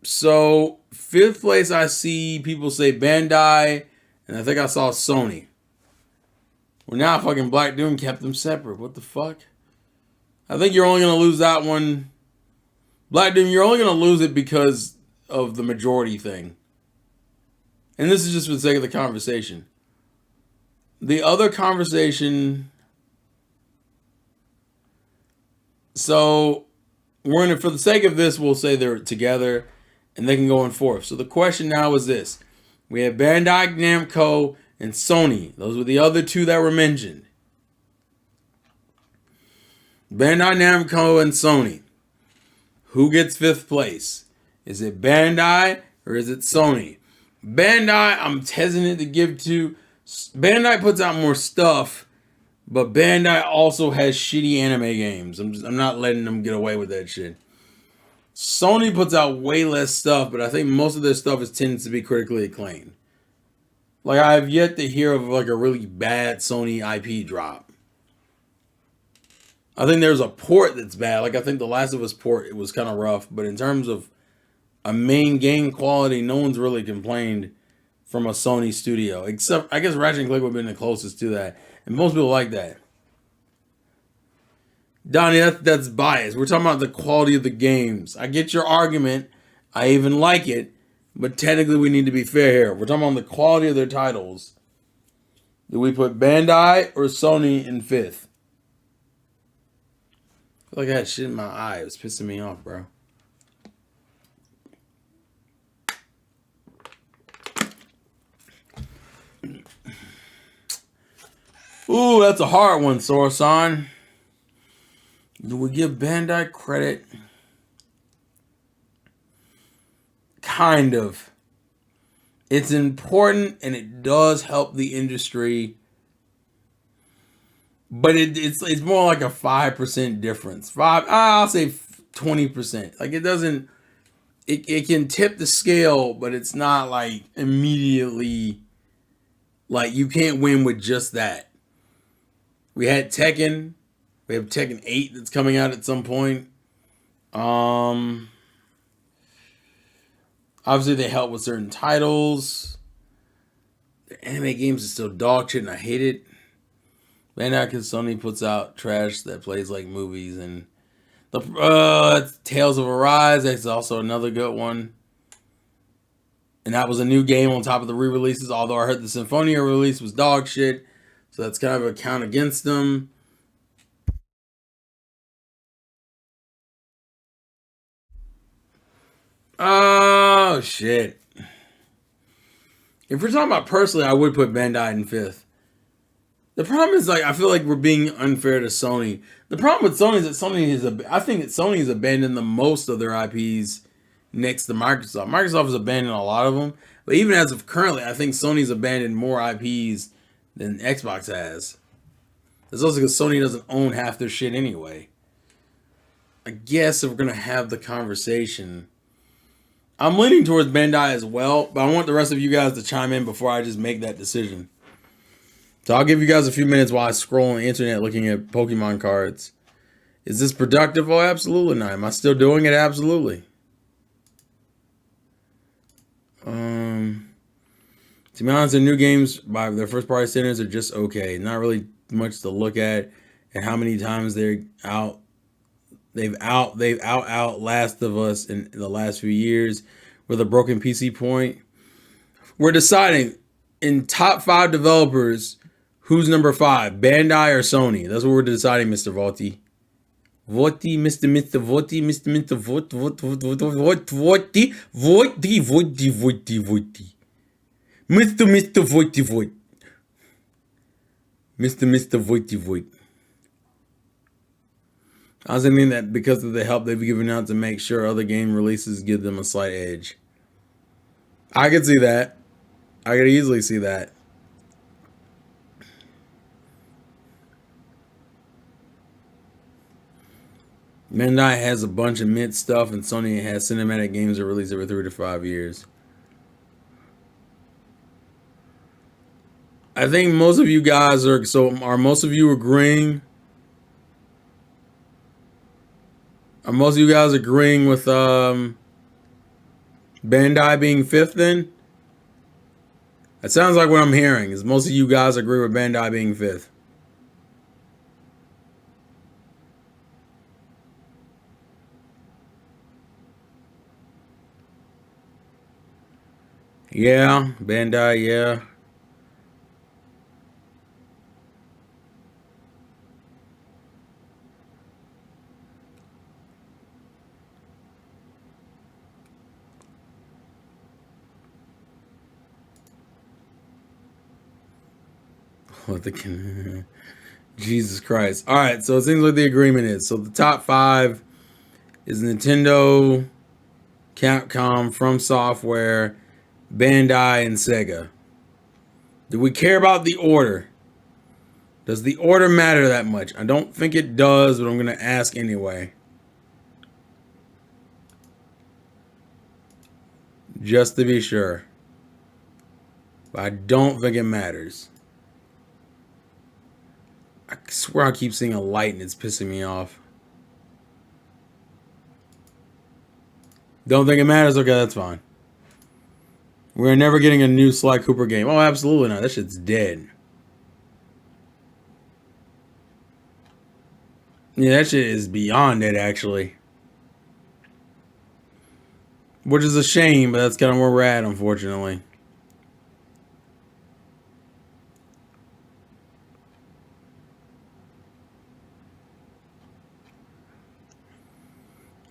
So fifth place, I see people say Bandai, and I think I saw Sony. Well, now fucking Black Doom kept them separate. What the fuck? I think you're only gonna lose that one. Black Doom, you're only going to lose it because of the majority thing. And this is just for the sake of the conversation. The other conversation... So, for the sake of this, we'll say they're together and they can go in fourth. So the question now is this. We have Bandai Namco and Sony. Those were the other two that were mentioned. Bandai Namco and Sony. Who gets fifth place? Is it Bandai or is it Sony? Bandai, I'm hesitant to give to. Bandai puts out more stuff, but Bandai also has shitty anime games. I'm not letting them get away with that shit. Sony puts out way less stuff, but I think most of their stuff tends to be critically acclaimed. Like, I have yet to hear of like a really bad Sony IP drop. I think there's a port that's bad. Like, I think the Last of Us port, it was kind of rough. But in terms of a main game quality, no one's really complained from a Sony studio. Except, I guess Ratchet & Clank would have been the closest to that. And most people like that. Donnie, that's biased. We're talking about the quality of the games. I get your argument. I even like it. But technically, we need to be fair here. We're talking about the quality of their titles. Do we put Bandai or Sony in fifth? I feel like I had shit in my eye. It was pissing me off, bro. Ooh, that's a hard one, Sorosan. Do we give Bandai credit? Kind of. It's important and it does help the industry. But it's more like a 5% difference. I'll say 20%. Like, it doesn't, it can tip the scale, but it's not like immediately, like, you can't win with just that. We had Tekken. We have Tekken 8 that's coming out at some point. Obviously they help with certain titles. The anime games are still dog shit and I hate it. Bandai and Sony puts out trash that plays like movies, and the Tales of Arise, that's also another good one. And that was a new game on top of the re-releases, although I heard the Symphonia release was dog shit, so that's kind of a count against them. Oh shit. If we're talking about personally, I would put Bandai in fifth. The problem is, like, I feel like we're being unfair to Sony. The problem with Sony is that I think that Sony has abandoned the most of their IPs next to Microsoft. Microsoft has abandoned a lot of them, but even as of currently, I think Sony's abandoned more IPs than Xbox has. It's also because Sony doesn't own half their shit anyway. I guess if we're gonna have the conversation, I'm leaning towards Bandai as well, but I want the rest of you guys to chime in before I just make that decision. So I'll give you guys a few minutes while I scroll on the internet looking at Pokemon cards. Is this productive? Oh, absolutely not. Am I still doing it? Absolutely. To be honest, the new games by their first party standards are just okay. Not really much to look at, and how many times they've out Last of Us in the last few years with a broken PC point. We're deciding in top 5 developers who's number 5, Bandai or Sony. That's what we're deciding, Mr. Volty. Voti, Mr. Voti, Mr. Voti. Mr. Voti. Mr. Voti. I was thinking that because of the help they've given out to make sure other game releases give them a slight edge. I could see that. I could easily see that. Bandai has a bunch of mid stuff, and Sony has cinematic games that release every 3 to 5 years. I think most of you guys are. So, are most of you agreeing? Are most of you guys agreeing with Bandai being 5th? Then that sounds like what I'm hearing. Is most of you guys agree with Bandai being 5th? Yeah, Bandai, yeah. What the Jesus Christ. All right, so it seems like the agreement is. So the top 5 is Nintendo, Capcom, From Software, Bandai, and Sega. Do we care about the order? Does the order matter that much? I don't think it does, but I'm going to ask anyway. Just to be sure. But I don't think it matters. I swear I keep seeing a light and it's pissing me off. Don't think it matters? Okay, that's fine. We're never getting a new Sly Cooper game. Oh, absolutely not. That shit's dead. Yeah, that shit is beyond dead, actually. Which is a shame, but that's kind of where we're at, unfortunately.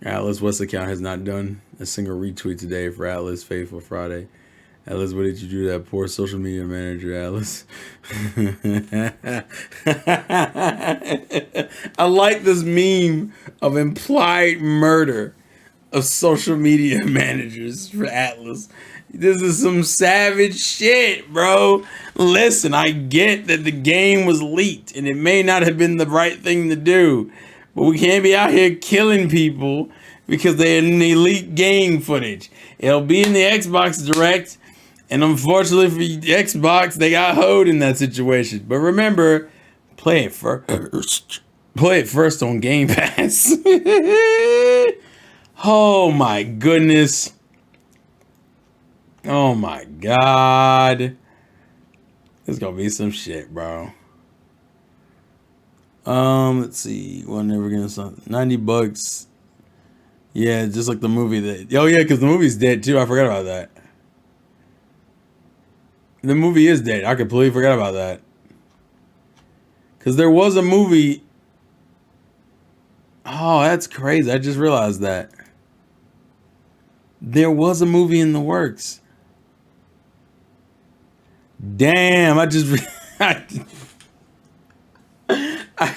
Atlas West account has not done a single retweet today for Atlas Faithful Friday. Atlas, what did you do to that poor social media manager, Atlas? I like this meme of implied murder of social media managers for Atlas. This is some savage shit, bro. Listen, I get that the game was leaked and it may not have been the right thing to do, but we can't be out here killing people because they leaked game footage. It'll be in the Xbox Direct. And unfortunately for Xbox, they got hoed in that situation. But remember, play it first. Play it first on Game Pass. Oh my goodness. Oh my God. It's gonna be some shit, bro. Let's see. We're never gonna $90. Yeah, just like the movie that. Oh yeah, because the movie's dead too. I forgot about that. The movie is dead. I completely forgot about that. Because there was a movie. Oh, that's crazy. I just realized that. There was a movie in the works. Damn, I just. I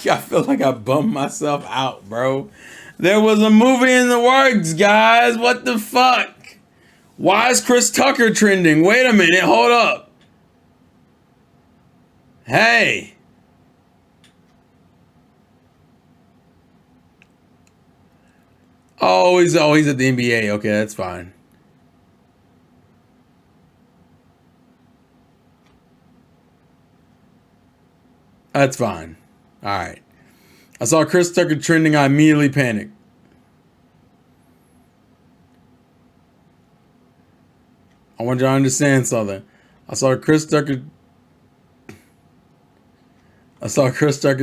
feel like I bummed myself out, bro. There was a movie in the works, guys. What the fuck? Why is Chris Tucker trending? Wait a minute. Hold up. Hey. Oh, he's at the NBA. Okay, that's fine. That's fine. All right. I saw Chris Tucker trending. I immediately panicked. I want you to understand something. I saw Chris Tucker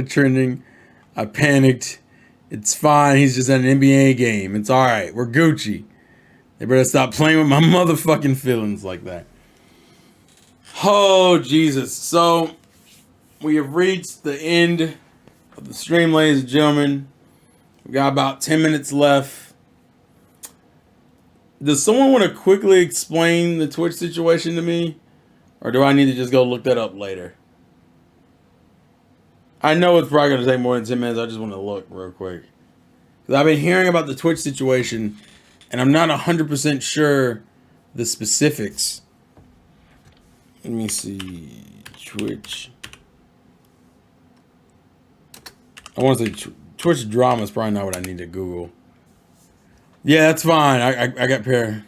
trending. I panicked. It's fine. He's just at an NBA game. It's all right. We're Gucci. They better stop playing with my motherfucking feelings like that. Oh, Jesus. So, we have reached the end of the stream, ladies and gentlemen. We got about 10 minutes left. Does someone want to quickly explain the Twitch situation to me? Or do I need to just go look that up later? I know it's probably going to take more than 10 minutes. I just want to look real quick. Because I've been hearing about the Twitch situation, and I'm not 100% sure the specifics. Let me see. Twitch. I want to say Twitch drama is probably not what I need to Google. Yeah, that's fine. I got pair.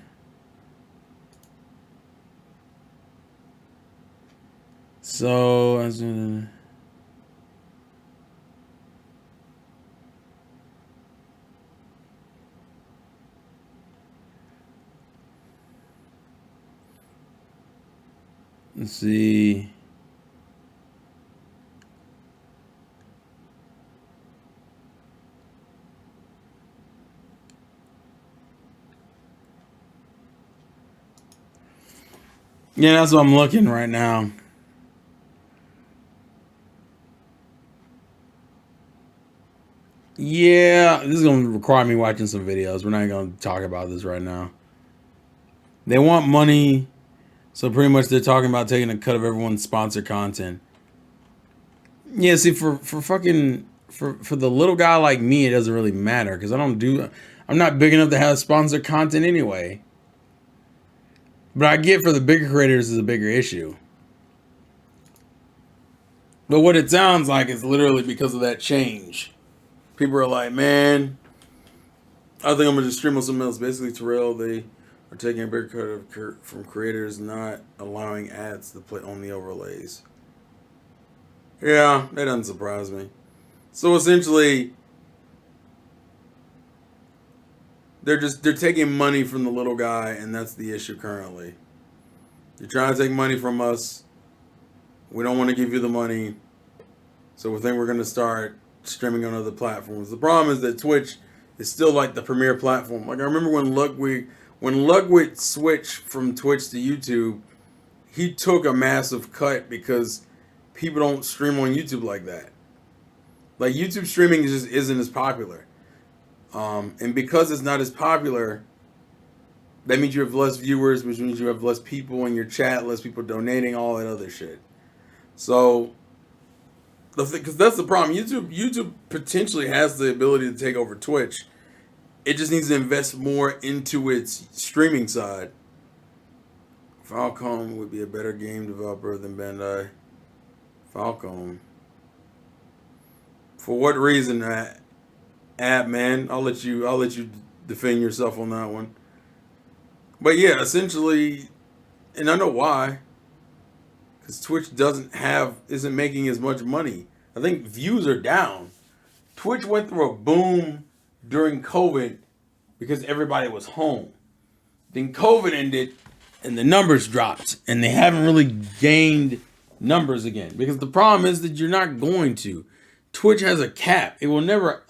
So, let's see. Yeah, that's what I'm looking right now. Yeah, this is going to require me watching some videos. We're not going to talk about this right now. They want money, so pretty much they're talking about taking a cut of everyone's sponsored content. Yeah, see, for the little guy like me, it doesn't really matter because I'm not big enough to have sponsored content anyway. But I get for the bigger creators is a bigger issue. But what it sounds like is literally because of that change. People are like, man, I think I'm going to just stream on something else. Basically, Terrell, they are taking a bigger cut from creators, not allowing ads to play on the overlays. Yeah, that doesn't surprise me. So essentially, they're taking money from the little guy, and that's the issue currently. You're trying to take money from us. We don't want to give you the money, so we think we're going to start streaming on other platforms. The problem is that Twitch is still like the premier platform. Like I remember when Ludwig switched from Twitch to YouTube, he took a massive cut because people don't stream on YouTube like that. Like YouTube streaming just isn't as popular. And because it's not as popular, that means you have less viewers, which means you have less people in your chat, less people donating, all that other shit. So, because that's the problem. YouTube potentially has the ability to take over Twitch. It just needs to invest more into its streaming side. Falcom would be a better game developer than Bandai. Falcom. For what reason, man? I'll let you defend yourself on that one. But yeah, essentially, and I know why. Because Twitch isn't making as much money. I think views are down. Twitch went through a boom during COVID because everybody was home. Then COVID ended and the numbers dropped. And they haven't really gained numbers again. Because the problem is that you're not going to. Twitch has a cap. It will never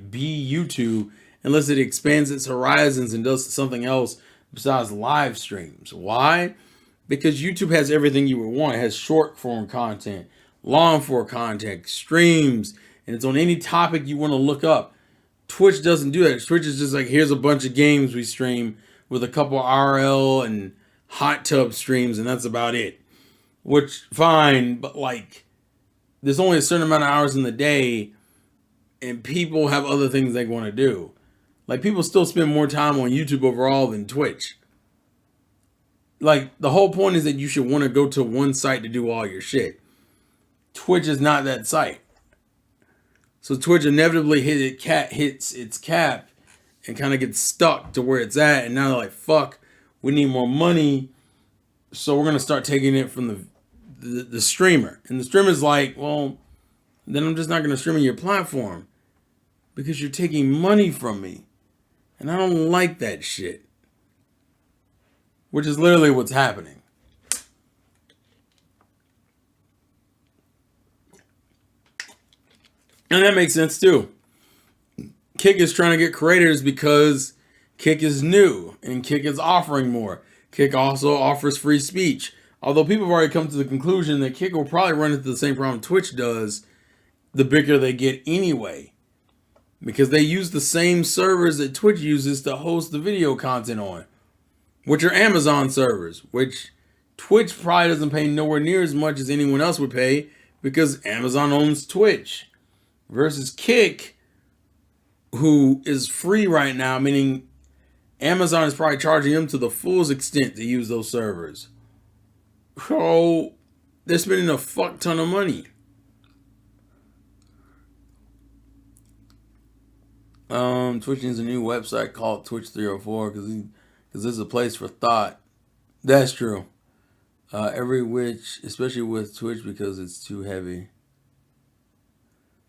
be YouTube unless it expands its horizons and does something else besides live streams. Why? Because YouTube has everything you would want. It has short form content, long form content, streams, and it's on any topic you want to look up. Twitch doesn't do that. Twitch is just like, here's a bunch of games we stream with a couple RL and hot tub streams, and that's about it. Which, fine, but there's only a certain amount of hours in the day, and people have other things they want to do. People still spend more time on YouTube overall than Twitch. The whole point is that you should want to go to one site to do all your shit. Twitch is not that site. So Twitch inevitably hits its cap and kind of gets stuck to where it's at. And now they're like, fuck, we need more money. So we're going to start taking it from the streamer. And the streamer's like, well, then I'm just not going to stream on your platform because you're taking money from me. And I don't like that shit. Which is literally what's happening. And that makes sense too. Kick is trying to get creators because Kick is new and Kick is offering more. Kick also offers free speech. Although people have already come to the conclusion that Kick will probably run into the same problem Twitch does the bigger they get anyway. Because they use the same servers that Twitch uses to host the video content on, which are Amazon servers, which Twitch probably doesn't pay nowhere near as much as anyone else would pay because Amazon owns Twitch. Versus Kick, who is free right now, meaning Amazon is probably charging them to the fullest extent to use those servers. So they're spending a fuck ton of money. Twitch needs a new website called Twitch 304 because this is a place for thought. That's true. Especially with Twitch because it's too heavy.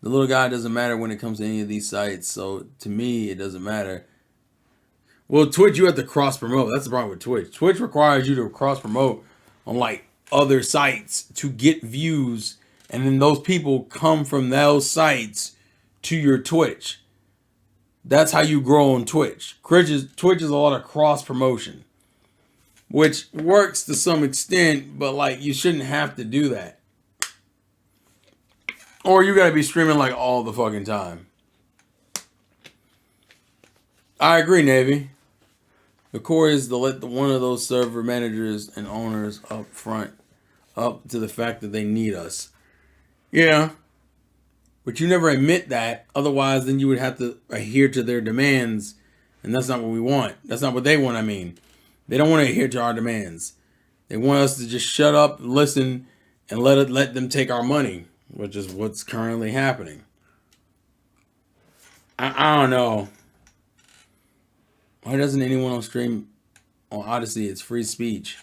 The little guy doesn't matter when it comes to any of these sites, so to me, it doesn't matter. Well, Twitch, you have to cross-promote. That's the problem with Twitch. Twitch requires you to cross-promote on, like, other sites to get views, and then those people come from those sites to your Twitch. That's how you grow on Twitch. Twitch is a lot of cross-promotion, which works to some extent, but, like, you shouldn't have to do that. Or you gotta be streaming like all the fucking time. I agree, Navy. The core is to let one of those server managers and owners up front up to the fact that they need us. Yeah. But you never admit that. Otherwise, then you would have to adhere to their demands. And that's not what we want. That's not what they want, I mean. They don't want to adhere to our demands. They want us to just shut up, listen, and let them take our money. Which is what's currently happening. I don't know. Why doesn't anyone on stream on Odyssey? It's free speech.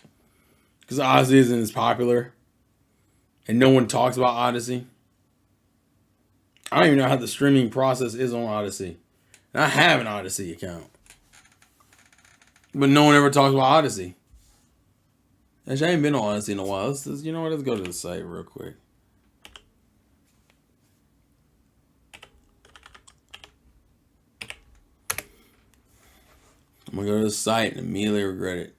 Because Odyssey isn't as popular. And no one talks about Odyssey. I don't even know how the streaming process is on Odyssey. And I have an Odyssey account. But no one ever talks about Odyssey. Actually, I ain't been on Odyssey in a while. You know what? Let's go to the site real quick. I'm going to go to the site and immediately regret it.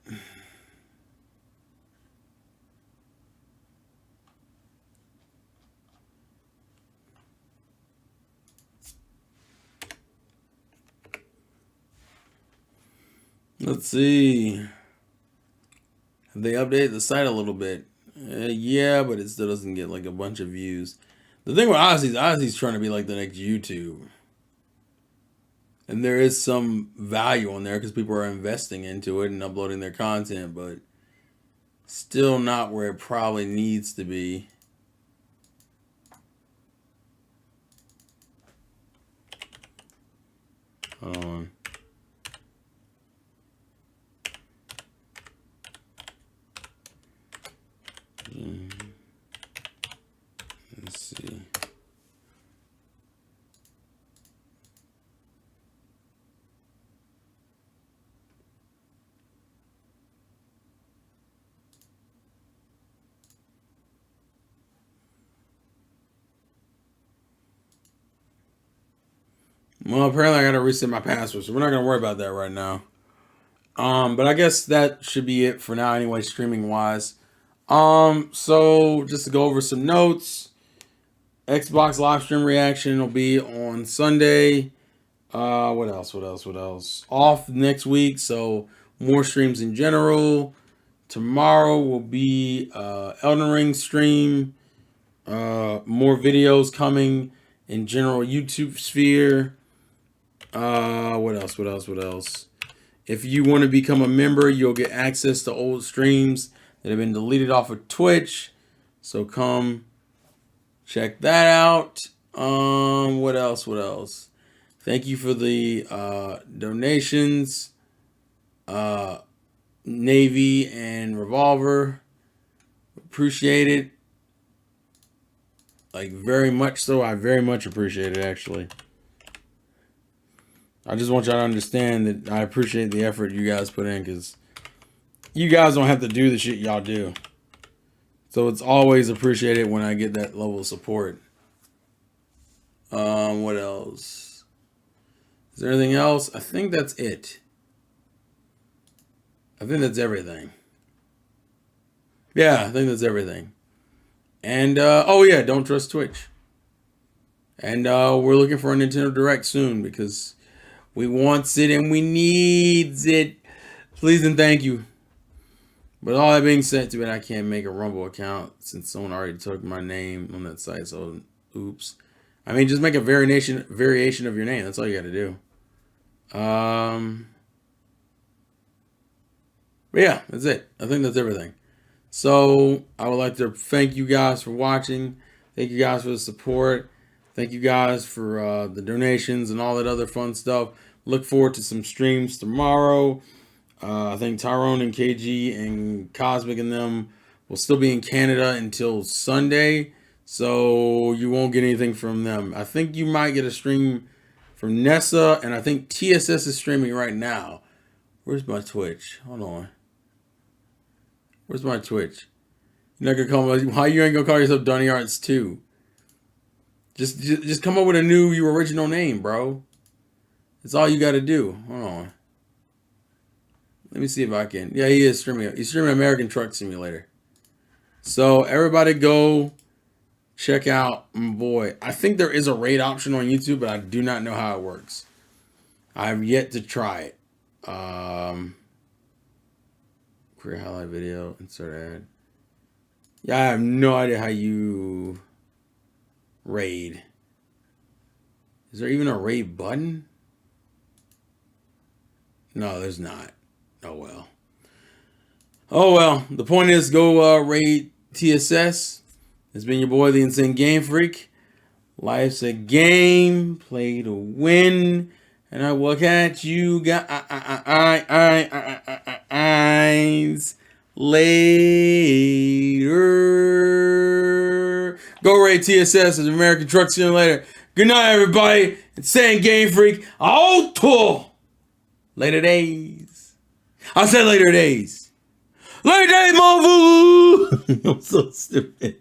Let's see. Have they updated the site a little bit? Yeah, but it still doesn't get like a bunch of views. The thing with Odyssey's trying to be like the next YouTube. And there is some value on there because people are investing into it and uploading their content, but still not where it probably needs to be. Hold on. Let's see. Well, apparently I gotta reset my password, so we're not gonna worry about that right now. But I guess that should be it for now anyway, streaming wise. So just to go over some notes. Xbox live stream reaction will be on Sunday. What else? Off next week, so more streams in general. Tomorrow will be Elden Ring stream. More videos coming in general YouTube sphere. What else? If you want to become a member, you'll get access to old streams that have been deleted off of Twitch. So come check that out. What else? Thank you for the donations. Navy and Revolver. Appreciate it. Like, very much so. I very much appreciate it, actually. I just want y'all to understand that I appreciate the effort you guys put in, because you guys don't have to do the shit y'all do. So it's always appreciated when I get that level of support. What else? Is there anything else? I think that's it. I think that's everything. Yeah, I think that's everything. And, oh yeah, don't trust Twitch. And we're looking for a Nintendo Direct soon, because we wants it and we needs it. Please and thank you. But all that being said, too bad I can't make a Rumble account since someone already took my name on that site. So, oops. I mean, just make a variation of your name. That's all you got to do. But yeah, that's it. I think that's everything. So I would like to thank you guys for watching. Thank you guys for the support. Thank you guys for the donations and all that other fun stuff. Look forward to some streams tomorrow. I think Tyrone and KG and Cosmic and them will still be in Canada until Sunday. So you won't get anything from them. I think you might get a stream from Nessa. And I think TSS is streaming right now. Where's my Twitch? Hold on. Where's my Twitch? You're not gonna call me. Why you ain't gonna call yourself Donnie Arts 2? Just come up with a new, your original name, bro. That's all you got to do. Hold on. Let me see if I can. Yeah, he is streaming. He's streaming American Truck Simulator. So everybody go check out my boy. I think there is a raid option on YouTube, but I do not know how it works. I have yet to try it. Career highlight video, insert ad. Yeah, I have no idea how you raid. Is there even a raid button? No, there's not. Oh well. Oh well. The point is, go raid TSS. It's been your boy, the Insane Game Freak. Life's a game, play to win, and I will catch you guys later. Go raid TSS as American Truck Simulator. Good night, everybody. Insane Game Freak. Out. Later days. I said later days. Later days, motherfucker. I'm so stupid.